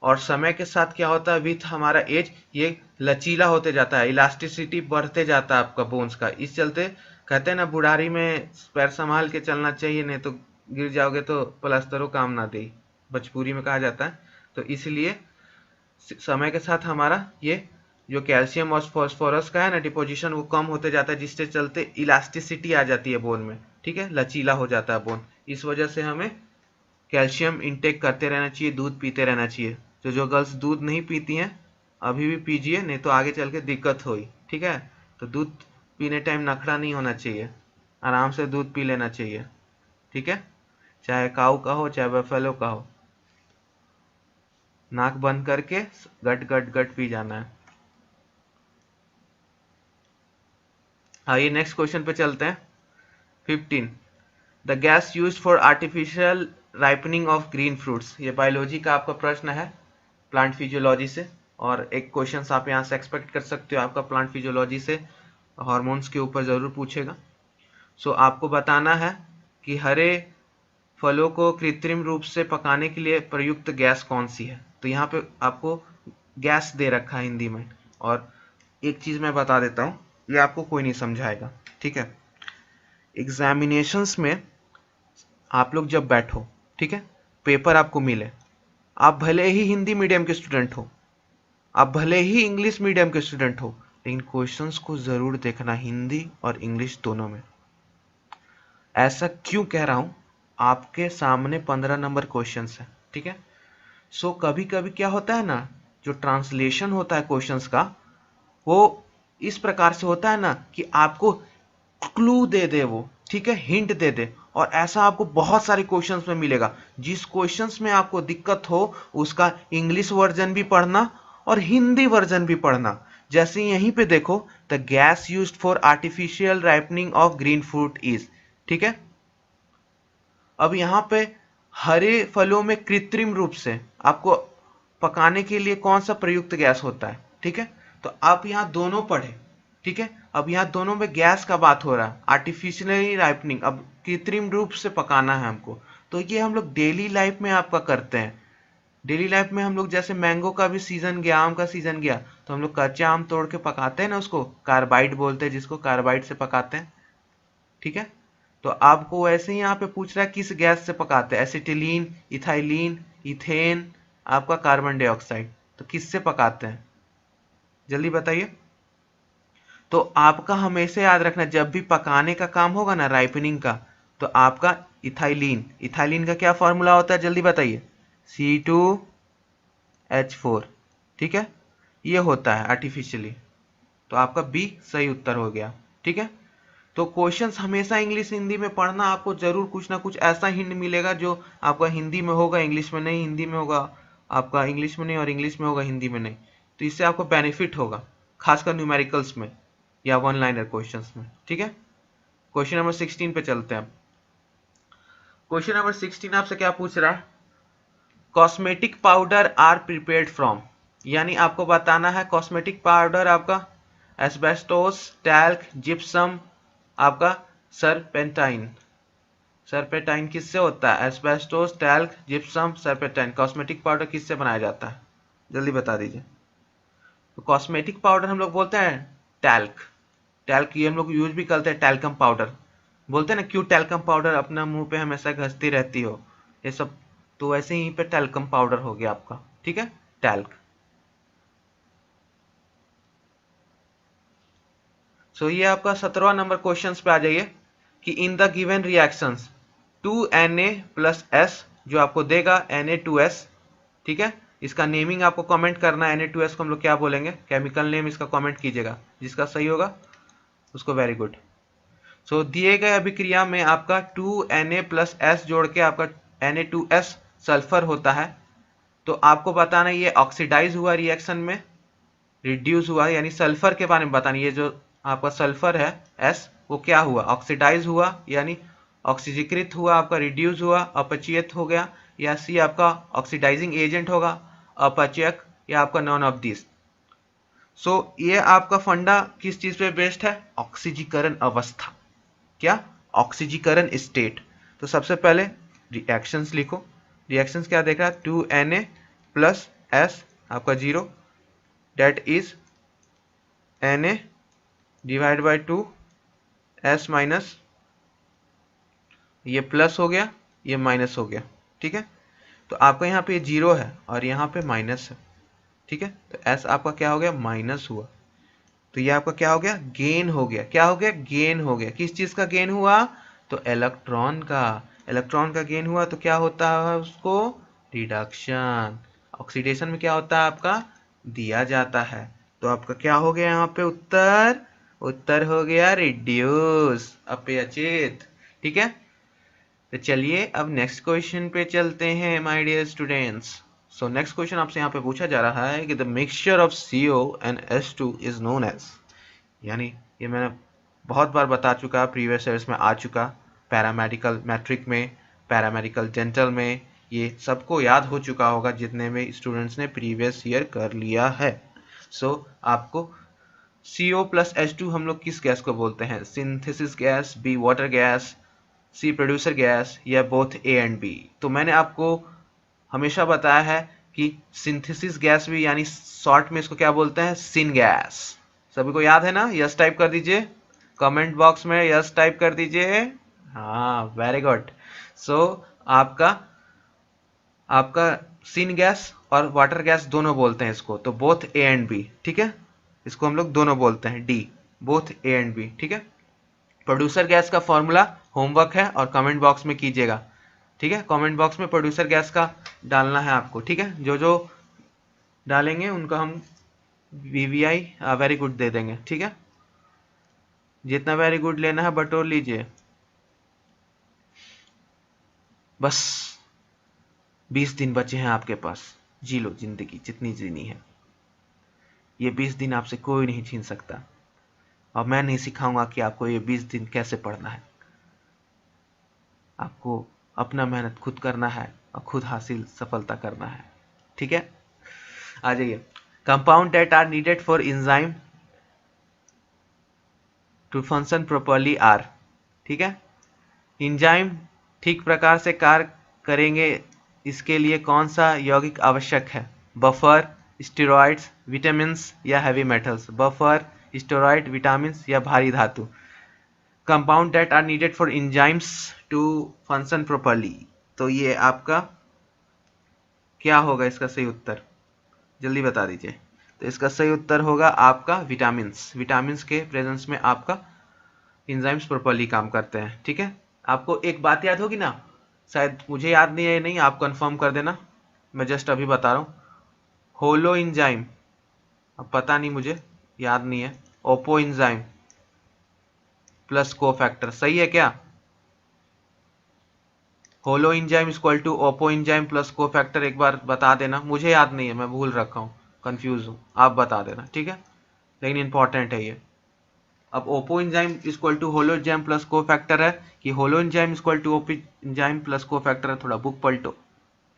और समय के साथ क्या होता है, विथ हमारा एज ये लचीला होते जाता है, इलास्टिसिटी बढ़ते जाता है आपका बोन्स का। इस चलते कहते हैं ना बुढ़ारी में पैर संभाल के चलना चाहिए, नहीं तो गिर जाओगे तो प्लास्टरों काम ना दे, भोजपुरी में कहा जाता है। तो इसलिए समय के साथ हमारा ये जो कैल्शियम और फास्फोरस का है ना डिपोजिशन वो कम होते जाता है, जिससे चलते इलास्टिसिटी आ जाती है बोन में, ठीक है, लचीला हो जाता है बोन। इस वजह से हमें कैल्शियम इंटेक करते रहना चाहिए, दूध पीते रहना चाहिए। तो जो गर्ल्स दूध नहीं पीती हैं अभी भी पीजिए, नहीं तो आगे चल के दिक्कत होगी, ठीक है। तो दूध पीने टाइम नखरा नहीं होना चाहिए, आराम से दूध पी लेना चाहिए, ठीक है, चाहे काऊ का हो चाहे बफेलो का हो, नाक बंद करके गट गट गट पी जाना है। आइए नेक्स्ट क्वेश्चन पे चलते हैं। 15 the gas used for artificial ripening of green fruits. ये बायोलॉजी का आपका प्रश्न है, प्लांट फिजियोलॉजी से, और एक क्वेश्चन आप यहाँ से एक्सपेक्ट कर सकते हो आपका प्लांट फिजियोलॉजी से, हार्मोन्स के ऊपर ज़रूर पूछेगा। सो आपको बताना है कि हरे फलों को कृत्रिम रूप से पकाने के लिए प्रयुक्त गैस कौन सी है। तो यहाँ पे आपको गैस दे रखा है हिंदी में। और एक चीज़ मैं बता देता हूँ, ये आपको कोई नहीं समझाएगा, ठीक है। एग्जामिनेशंस में आप लोग जब बैठो, ठीक है, पेपर आपको मिले, आप भले ही हिंदी मीडियम के स्टूडेंट हो, आप भले ही इंग्लिश मीडियम के स्टूडेंट हो, लेकिन क्वेश्चंस को ज़रूर देखना हिंदी और इंग्लिश दोनों में। ऐसा क्यों कह रहा हूँ, आपके सामने 15 नंबर क्वेश्चंस है, ठीक है। सो कभी कभी क्या होता है ना, जो ट्रांसलेशन होता है क्वेश्चंस का, वो इस प्रकार से होता है ना कि आपको क्लू दे दे वो, ठीक है, हिंट दे दे। और ऐसा आपको बहुत सारे क्वेश्चंस में मिलेगा। जिस क्वेश्चंस में आपको दिक्कत हो उसका इंग्लिश वर्जन भी पढ़ना और हिंदी वर्जन भी पढ़ना। जैसे यहीं पे देखो, the gas used for artificial ripening of green fruit is, ठीक है। अब यहाँ पे हरे फलों में कृत्रिम रूप से आपको पकाने के लिए कौन सा प्रयुक्त गैस होता है, ठीक है। तो आप यहाँ दोनों पढ़े, ठीक है। अब यहाँ दोनों में गैस का बात हो रहा है, आर्टिफिशियली राइपनिंग, अब कृत्रिम रूप से पकाना है हमको। तो ये हम लोग डेली लाइफ में आपका करते हैं। डेली लाइफ में हम लोग जैसे मैंगो का भी सीजन गया, आम का सीजन गया, तो हम लोग कच्चा आम तोड़ के पकाते हैं ना, उसको कार्बाइड बोलते हैं, जिसको कार्बाइड से पकाते हैं, ठीक है। तो आपको वैसे ही यहाँ पे पूछ रहा है किस गैस से पकाते हैं, एसिटिलीन, इथाइलीन, इथेन, आपका कार्बन डाइऑक्साइड, तो किससे पकाते हैं, जल्दी बताइए। तो आपका हमेशा याद रखना, जब भी पकाने का काम होगा ना, राइपनिंग का, तो आपका इथाइलीन, इथाइलीन का क्या फॉर्मूला होता है, जल्दी बताइए, C2H4, ठीक है, ये होता है आर्टिफिशियली। तो आपका बी सही उत्तर हो गया, ठीक है। तो क्वेश्चंस हमेशा इंग्लिश हिंदी में पढ़ना, आपको जरूर कुछ ना कुछ ऐसा हिंट मिलेगा जो आपका हिंदी में होगा इंग्लिश में नहीं, हिंदी में होगा आपका इंग्लिश में नहीं, और इंग्लिश में होगा हिंदी में नहीं। तो इससे आपको बेनिफिट होगा, खासकर न्यूमेरिकल्स में या वन लाइनर क्वेश्चंस में, ठीक है। क्वेश्चन नंबर 16 पे चलते हैं। क्वेश्चन नंबर 16 आपसे क्या पूछ रहा है, cosmetic powder are prepared from, यानी आपको बताना है कॉस्मेटिक पाउडर आपका एस्बेस्टोस, टैल्क, जिप्सम, आपका सरपेंटाइन। सरपेंटाइन किससे होता है, asbestos, talc, gypsum, serpentine. Cosmetic powder किससे बनाया जाता है, जल्दी बता दीजिए। तो कॉस्मेटिक पाउडर हम लोग बोलते हैं टैल्क, टैल्क ये हम लोग यूज भी करते हैं, टैल्कम पाउडर बोलते हैं ना, क्यों टैल्कम पाउडर अपना मुंह पे हमेशा घसती रहती हो, ये सब, तो वैसे ही पे टैल्कम पाउडर हो गया आपका, ठीक है, टैल्क। सो ये आपका 17वां नंबर क्वेश्चन पे आ जाइए कि in the given reactions 2Na+S, जो आपको देगा Na2S, ठीक है। इसका नेमिंग आपको कमेंट करना है, Na2S को हम लोग क्या बोलेंगे, केमिकल नेम इसका कमेंट कीजिएगा, जिसका सही होगा उसको वेरी गुड। सो दिए गए अभिक्रिया में आपका 2Na+S जोड़ के आपका Na2S सल्फर होता है। तो आपको बताना ये ऑक्सीडाइज हुआ रिएक्शन में, रिड्यूस हुआ, यानी सल्फर के बारे में बताना, ये जो आपका सल्फर है S, वो क्या हुआ, ऑक्सीडाइज हुआ, यानी ऑक्सीजीकृत हुआ, आपका रिड्यूस हुआ, अपचयित हो गया, या सी आपका ऑक्सीडाइजिंग एजेंट होगा, अपचयक, या आपका नॉन ऑफ दिस। सो ये आपका फंडा किस चीज पे बेस्ड है, ऑक्सीजीकरण अवस्था, क्या, ऑक्सीजीकरण स्टेट। तो सबसे पहले रिएक्शंस लिखो, रिएक्शंस क्या देख रहा है, 2Na+S आपका 0, that is Na divide by 2S minus, ये प्लस हो गया, ये माइनस हो गया, ठीक है। तो आपका यहाँ पे 0 है और यहाँ पे माइनस है, ठीक है। तो S आपका क्या हो गया, माइनस हुआ। तो ये आपका क्या हो गया, गेन हो गया, क्या हो गया, गेन हो गया। किस चीज का गेन हुआ, तो इलेक्ट्रॉन का, इलेक्ट्रॉन का गेन हुआ। तो क्या होता है उसको, रिडक्शन। ऑक्सीडेशन में क्या होता है आपका, दिया जाता है। तो आपका क्या हो गया यहाँ पे उत्तर, उत्तर हो गया रिड्यूस, अपचयित, ठीक है। तो चलिए अब नेक्स्ट क्वेश्चन पे चलते हैं my dear students. So next question आपसे यहाँ पे पूछा जा रहा है कि the mixture of CO and H2 is known as, यानी ये मैंने बहुत बार बता चुका, प्रीवियस ईयर्स में आ चुका, पैरामेडिकल मैट्रिक में, पैरामेडिकल डेंटल में, ये सबको याद हो चुका होगा जितने में स्टूडेंट्स ने प्रीवियस ईयर कर लिया है। सो आपको CO प्लस H2 हम लोग किस गैस को बोलते हैं? Synthesis gas, B water gas, C producer gas, या बोथ A एंड B? तो मैंने आपको हमेशा बताया है कि सिंथेसिस गैस भी यानी शॉर्ट में इसको क्या बोलते हैं? Syn gas. सभी को याद है ना? यस टाइप कर दीजिए कमेंट बॉक्स में, यस टाइप कर दीजिए। हाँ, वेरी गुड। सो आपका सिन गैस और वाटर गैस दोनों बोलते हैं इसको, तो बोथ A एंड B, ठीक है। इसको हम लोग दोनों बोलते हैं D, both A and B, ठीक है। प्रोड्यूसर गैस का फॉर्मूला होमवर्क है और कमेंट बॉक्स में कीजिएगा, ठीक है। कमेंट बॉक्स में प्रोड्यूसर गैस का डालना है आपको, ठीक है। जो जो डालेंगे उनको हम VVI वेरी गुड दे देंगे, ठीक है। जितना वेरी गुड लेना है बटोर लीजिए। बस 20 दिन बचे हैं आपके पास, जी लो जिंदगी जितनी जीनी है। ये 20 दिन आपसे कोई नहीं छीन सकता, और मैं नहीं सिखाऊंगा कि आपको ये 20 दिन कैसे पढ़ना है। आपको अपना मेहनत खुद करना है और खुद हासिल सफलता करना है, ठीक है। आ जाइए। Compound that are needed for enzyme to function properly are, ठीक है। एंजाइम ठीक प्रकार से कार्य करेंगे, इसके लिए कौन सा यौगिक आवश्यक है? बफर, स्टेरॉइड्स, विटामिन्स या heavy metals? Buffer, steroid, vitamins या भारी धातु? Compound that are needed for enzymes to function properly, तो ये आपका क्या होगा इसका सही उत्तर? जल्दी बता दीजिए। तो इसका सही उत्तर होगा आपका विटामिन्स। विटामिन्स के प्रेजेंस में आपका एंजाइम्स प्रॉपर्ली काम करते हैं, ठीक है। आपको एक बात याद होगी ना, शायद मुझे याद नहीं है, नहीं आप कंफर्म कर देना, मैं जस्ट अभी बता रहा हूँ। होलो एंजाइम, अब पता नहीं मुझे याद नहीं है। ओपो एंजाइम प्लस कोफैक्टर, सही है क्या? Holoenzyme equal to apoenzyme plus cofactor, एक बार बता देना, मुझे याद नहीं है, मैं भूल रखा हूँ, कंफ्यूज हूँ, आप बता देना, ठीक है। लेकिन इंपॉर्टेंट है ये। अब apoenzyme equal to holoenzyme plus cofactor है कि holoenzyme equal to apoenzyme plus cofactor है, थोड़ा बुक पलटो,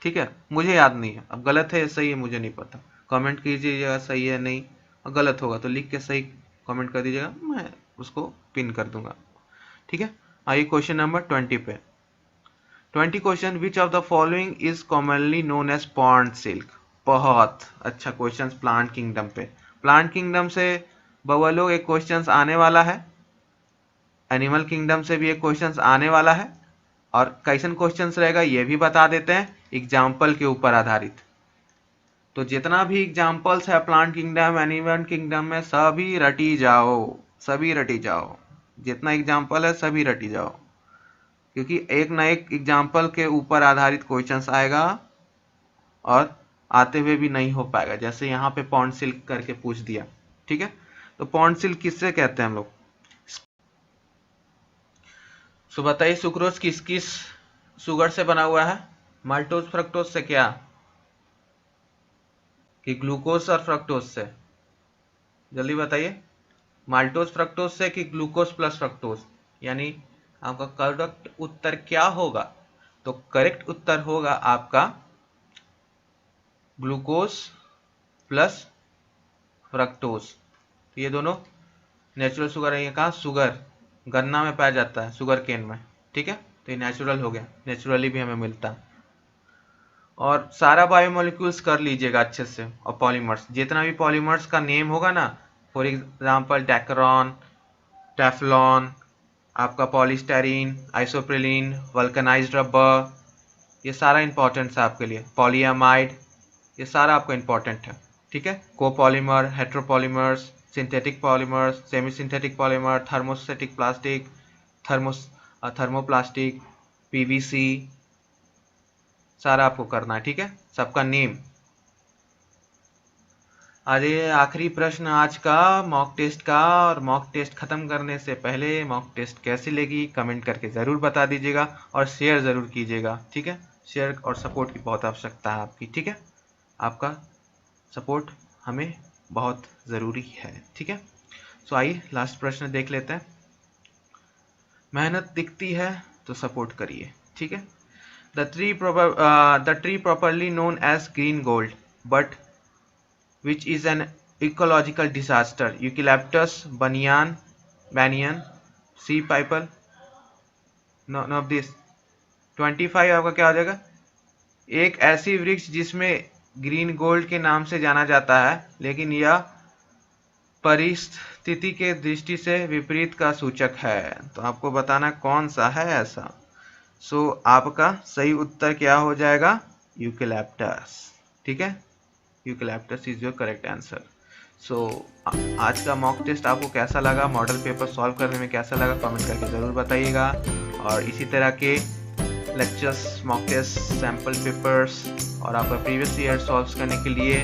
ठीक है। मुझे याद नहीं है, अब गलत है सही है मुझे नहीं पता, कमेंट कीजिएगा सही है नहीं, और गलत होगा तो लिख के सही कमेंट कर दीजिएगा, मैं उसको पिन कर दूंगा, ठीक है। आइए क्वेश्चन नंबर 20 पे। 20 question, which of the following is commonly known as pond silk? बहुत अच्छा क्वेश्चन प्लांट किंगडम पे। प्लांट किंगडम से बउआ लोग एक क्वेश्चन आने वाला है, एनिमल किंगडम से भी एक क्वेश्चन आने वाला है, और कैसन क्वेश्चन रहेगा ये भी बता देते हैं, एग्जाम्पल के ऊपर आधारित। तो जितना भी एग्जाम्पल्स है प्लांट किंगडम, एनिमल किंगडम में, सभी रटी जाओ, सभी रटी जाओ, जितना एग्जाम्पल है सभी रटी जाओ, क्योंकि एक ना एक एग्जाम्पल के ऊपर आधारित क्वेश्चंस आएगा और आते हुए भी नहीं हो पाएगा। जैसे यहाँ पे पॉन्ड सिल्क करके पूछ दिया, ठीक है। तो पॉन्ड सिल्क किससे कहते हैं हम लोग? सो बताइए, सुक्रोज किस किस शुगर से बना हुआ है? माल्टोज फ्रक्टोज से क्या, कि ग्लूकोज और फ्रक्टोज से? जल्दी बताइए, माल्टोज फ्रक्टोज से कि ग्लूकोज प्लस फ्रक्टोज? यानी आपका करेक्ट उत्तर क्या होगा? तो करेक्ट उत्तर होगा आपका ग्लूकोज प्लस फ्रक्टोज। तो ये दोनों नेचुरल शुगर है। ये कहाँ? शुगर गन्ना में पाया जाता है, शुगर केन में, ठीक है। तो ये नेचुरल हो गया, नेचुरली भी हमें मिलता है। और सारा बायोमोलिक्यूल्स कर लीजिएगा अच्छे से, और पॉलीमर्स, जितना भी पॉलीमर्स का नेम होगा ना, फॉर एग्जांपल डेक्रोन, टेफ्लॉन, आपका पॉलीस्टाइरीन, आइसोप्रिलीन, वल्कनाइज्ड रबर, ये सारा इंपॉर्टेंट है आपके लिए। पॉलीएमाइड, ये सारा आपको इंपॉर्टेंट है, ठीक है। Copolymer, heteropolymers, synthetic polymers, semi synthetic polymer, thermostatic plastic, thermoplastic, PVC, सारा आपको करना है, ठीक है, सबका नेम। अरे आखिरी प्रश्न आज का मॉक टेस्ट का, और मॉक टेस्ट खत्म करने से पहले मॉक टेस्ट कैसी लगी कमेंट करके ज़रूर बता दीजिएगा, और शेयर ज़रूर कीजिएगा, ठीक है। शेयर और सपोर्ट की बहुत आवश्यकता है आपकी, ठीक है। आपका सपोर्ट हमें बहुत ज़रूरी है, ठीक है। सो आइए लास्ट प्रश्न देख लेते हैं। मेहनत दिखती है तो सपोर्ट करिए, ठीक है। The tree properly known as green gold but which is an ecological disaster, eucalyptus banyan, sea piper, none of this। 25 आपका क्या हो जाएगा, एक ऐसी वृक्ष जिसमें ग्रीन गोल्ड के नाम से जाना जाता है लेकिन यह परिस्थिति के दृष्टि से विपरीत का सूचक है। तो आपको बताना कौन सा है ऐसा। सो आपका सही उत्तर क्या हो जाएगा, यूकेलिप्टस, ठीक है। Eucalyptus is your correct answer. So आज का मॉक टेस्ट आपको कैसा लगा, मॉडल पेपर सॉल्व करने में कैसा लगा, कमेंट करके ज़रूर बताइएगा। और इसी तरह के lectures, mock test, sample papers और आपका प्रीवियस ईयर सॉल्व करने के लिए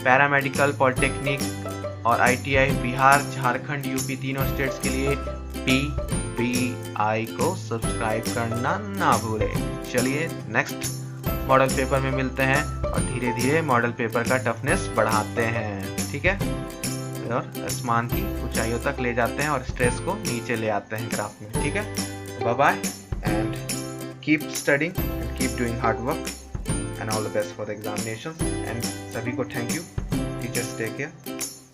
पैरामेडिकल, पॉलिटेक्निक और ITI बिहार, झारखंड, यूपी तीनों स्टेट्स के लिए PPI को सब्सक्राइब करना ना भूलें। चलिए नेक्स्ट मॉडल पेपर में मिलते हैं और धीरे धीरे मॉडल पेपर का टफनेस बढ़ाते हैं, ठीक है, और आसमान की ऊंचाइयों तक ले जाते हैं और स्ट्रेस को नीचे ले आते हैं ग्राफ में, ठीक है। Bye bye and keep studying and keep doing hard work and all the best for the examinations. And सभी को thank you, teachers take care,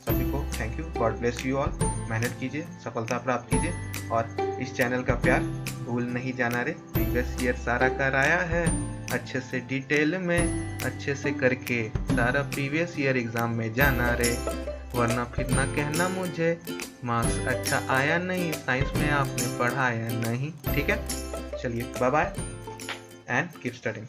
सभी को thank you, God bless you all. मेहनत कीजिए, सफलता प्राप्त कीजिए और इस चैनल का प्यार भूल नहीं जाना रे। प्रीवियस ईयर सारा कराया है अच्छे से डिटेल में, अच्छे से करके सारा प्रीवियस ईयर एग्जाम में जाना रे, वरना फिर ना कहना मुझे मार्क्स अच्छा आया नहीं, साइंस में आपने पढ़ाया नहीं, ठीक है। चलिए bye bye and keep studying.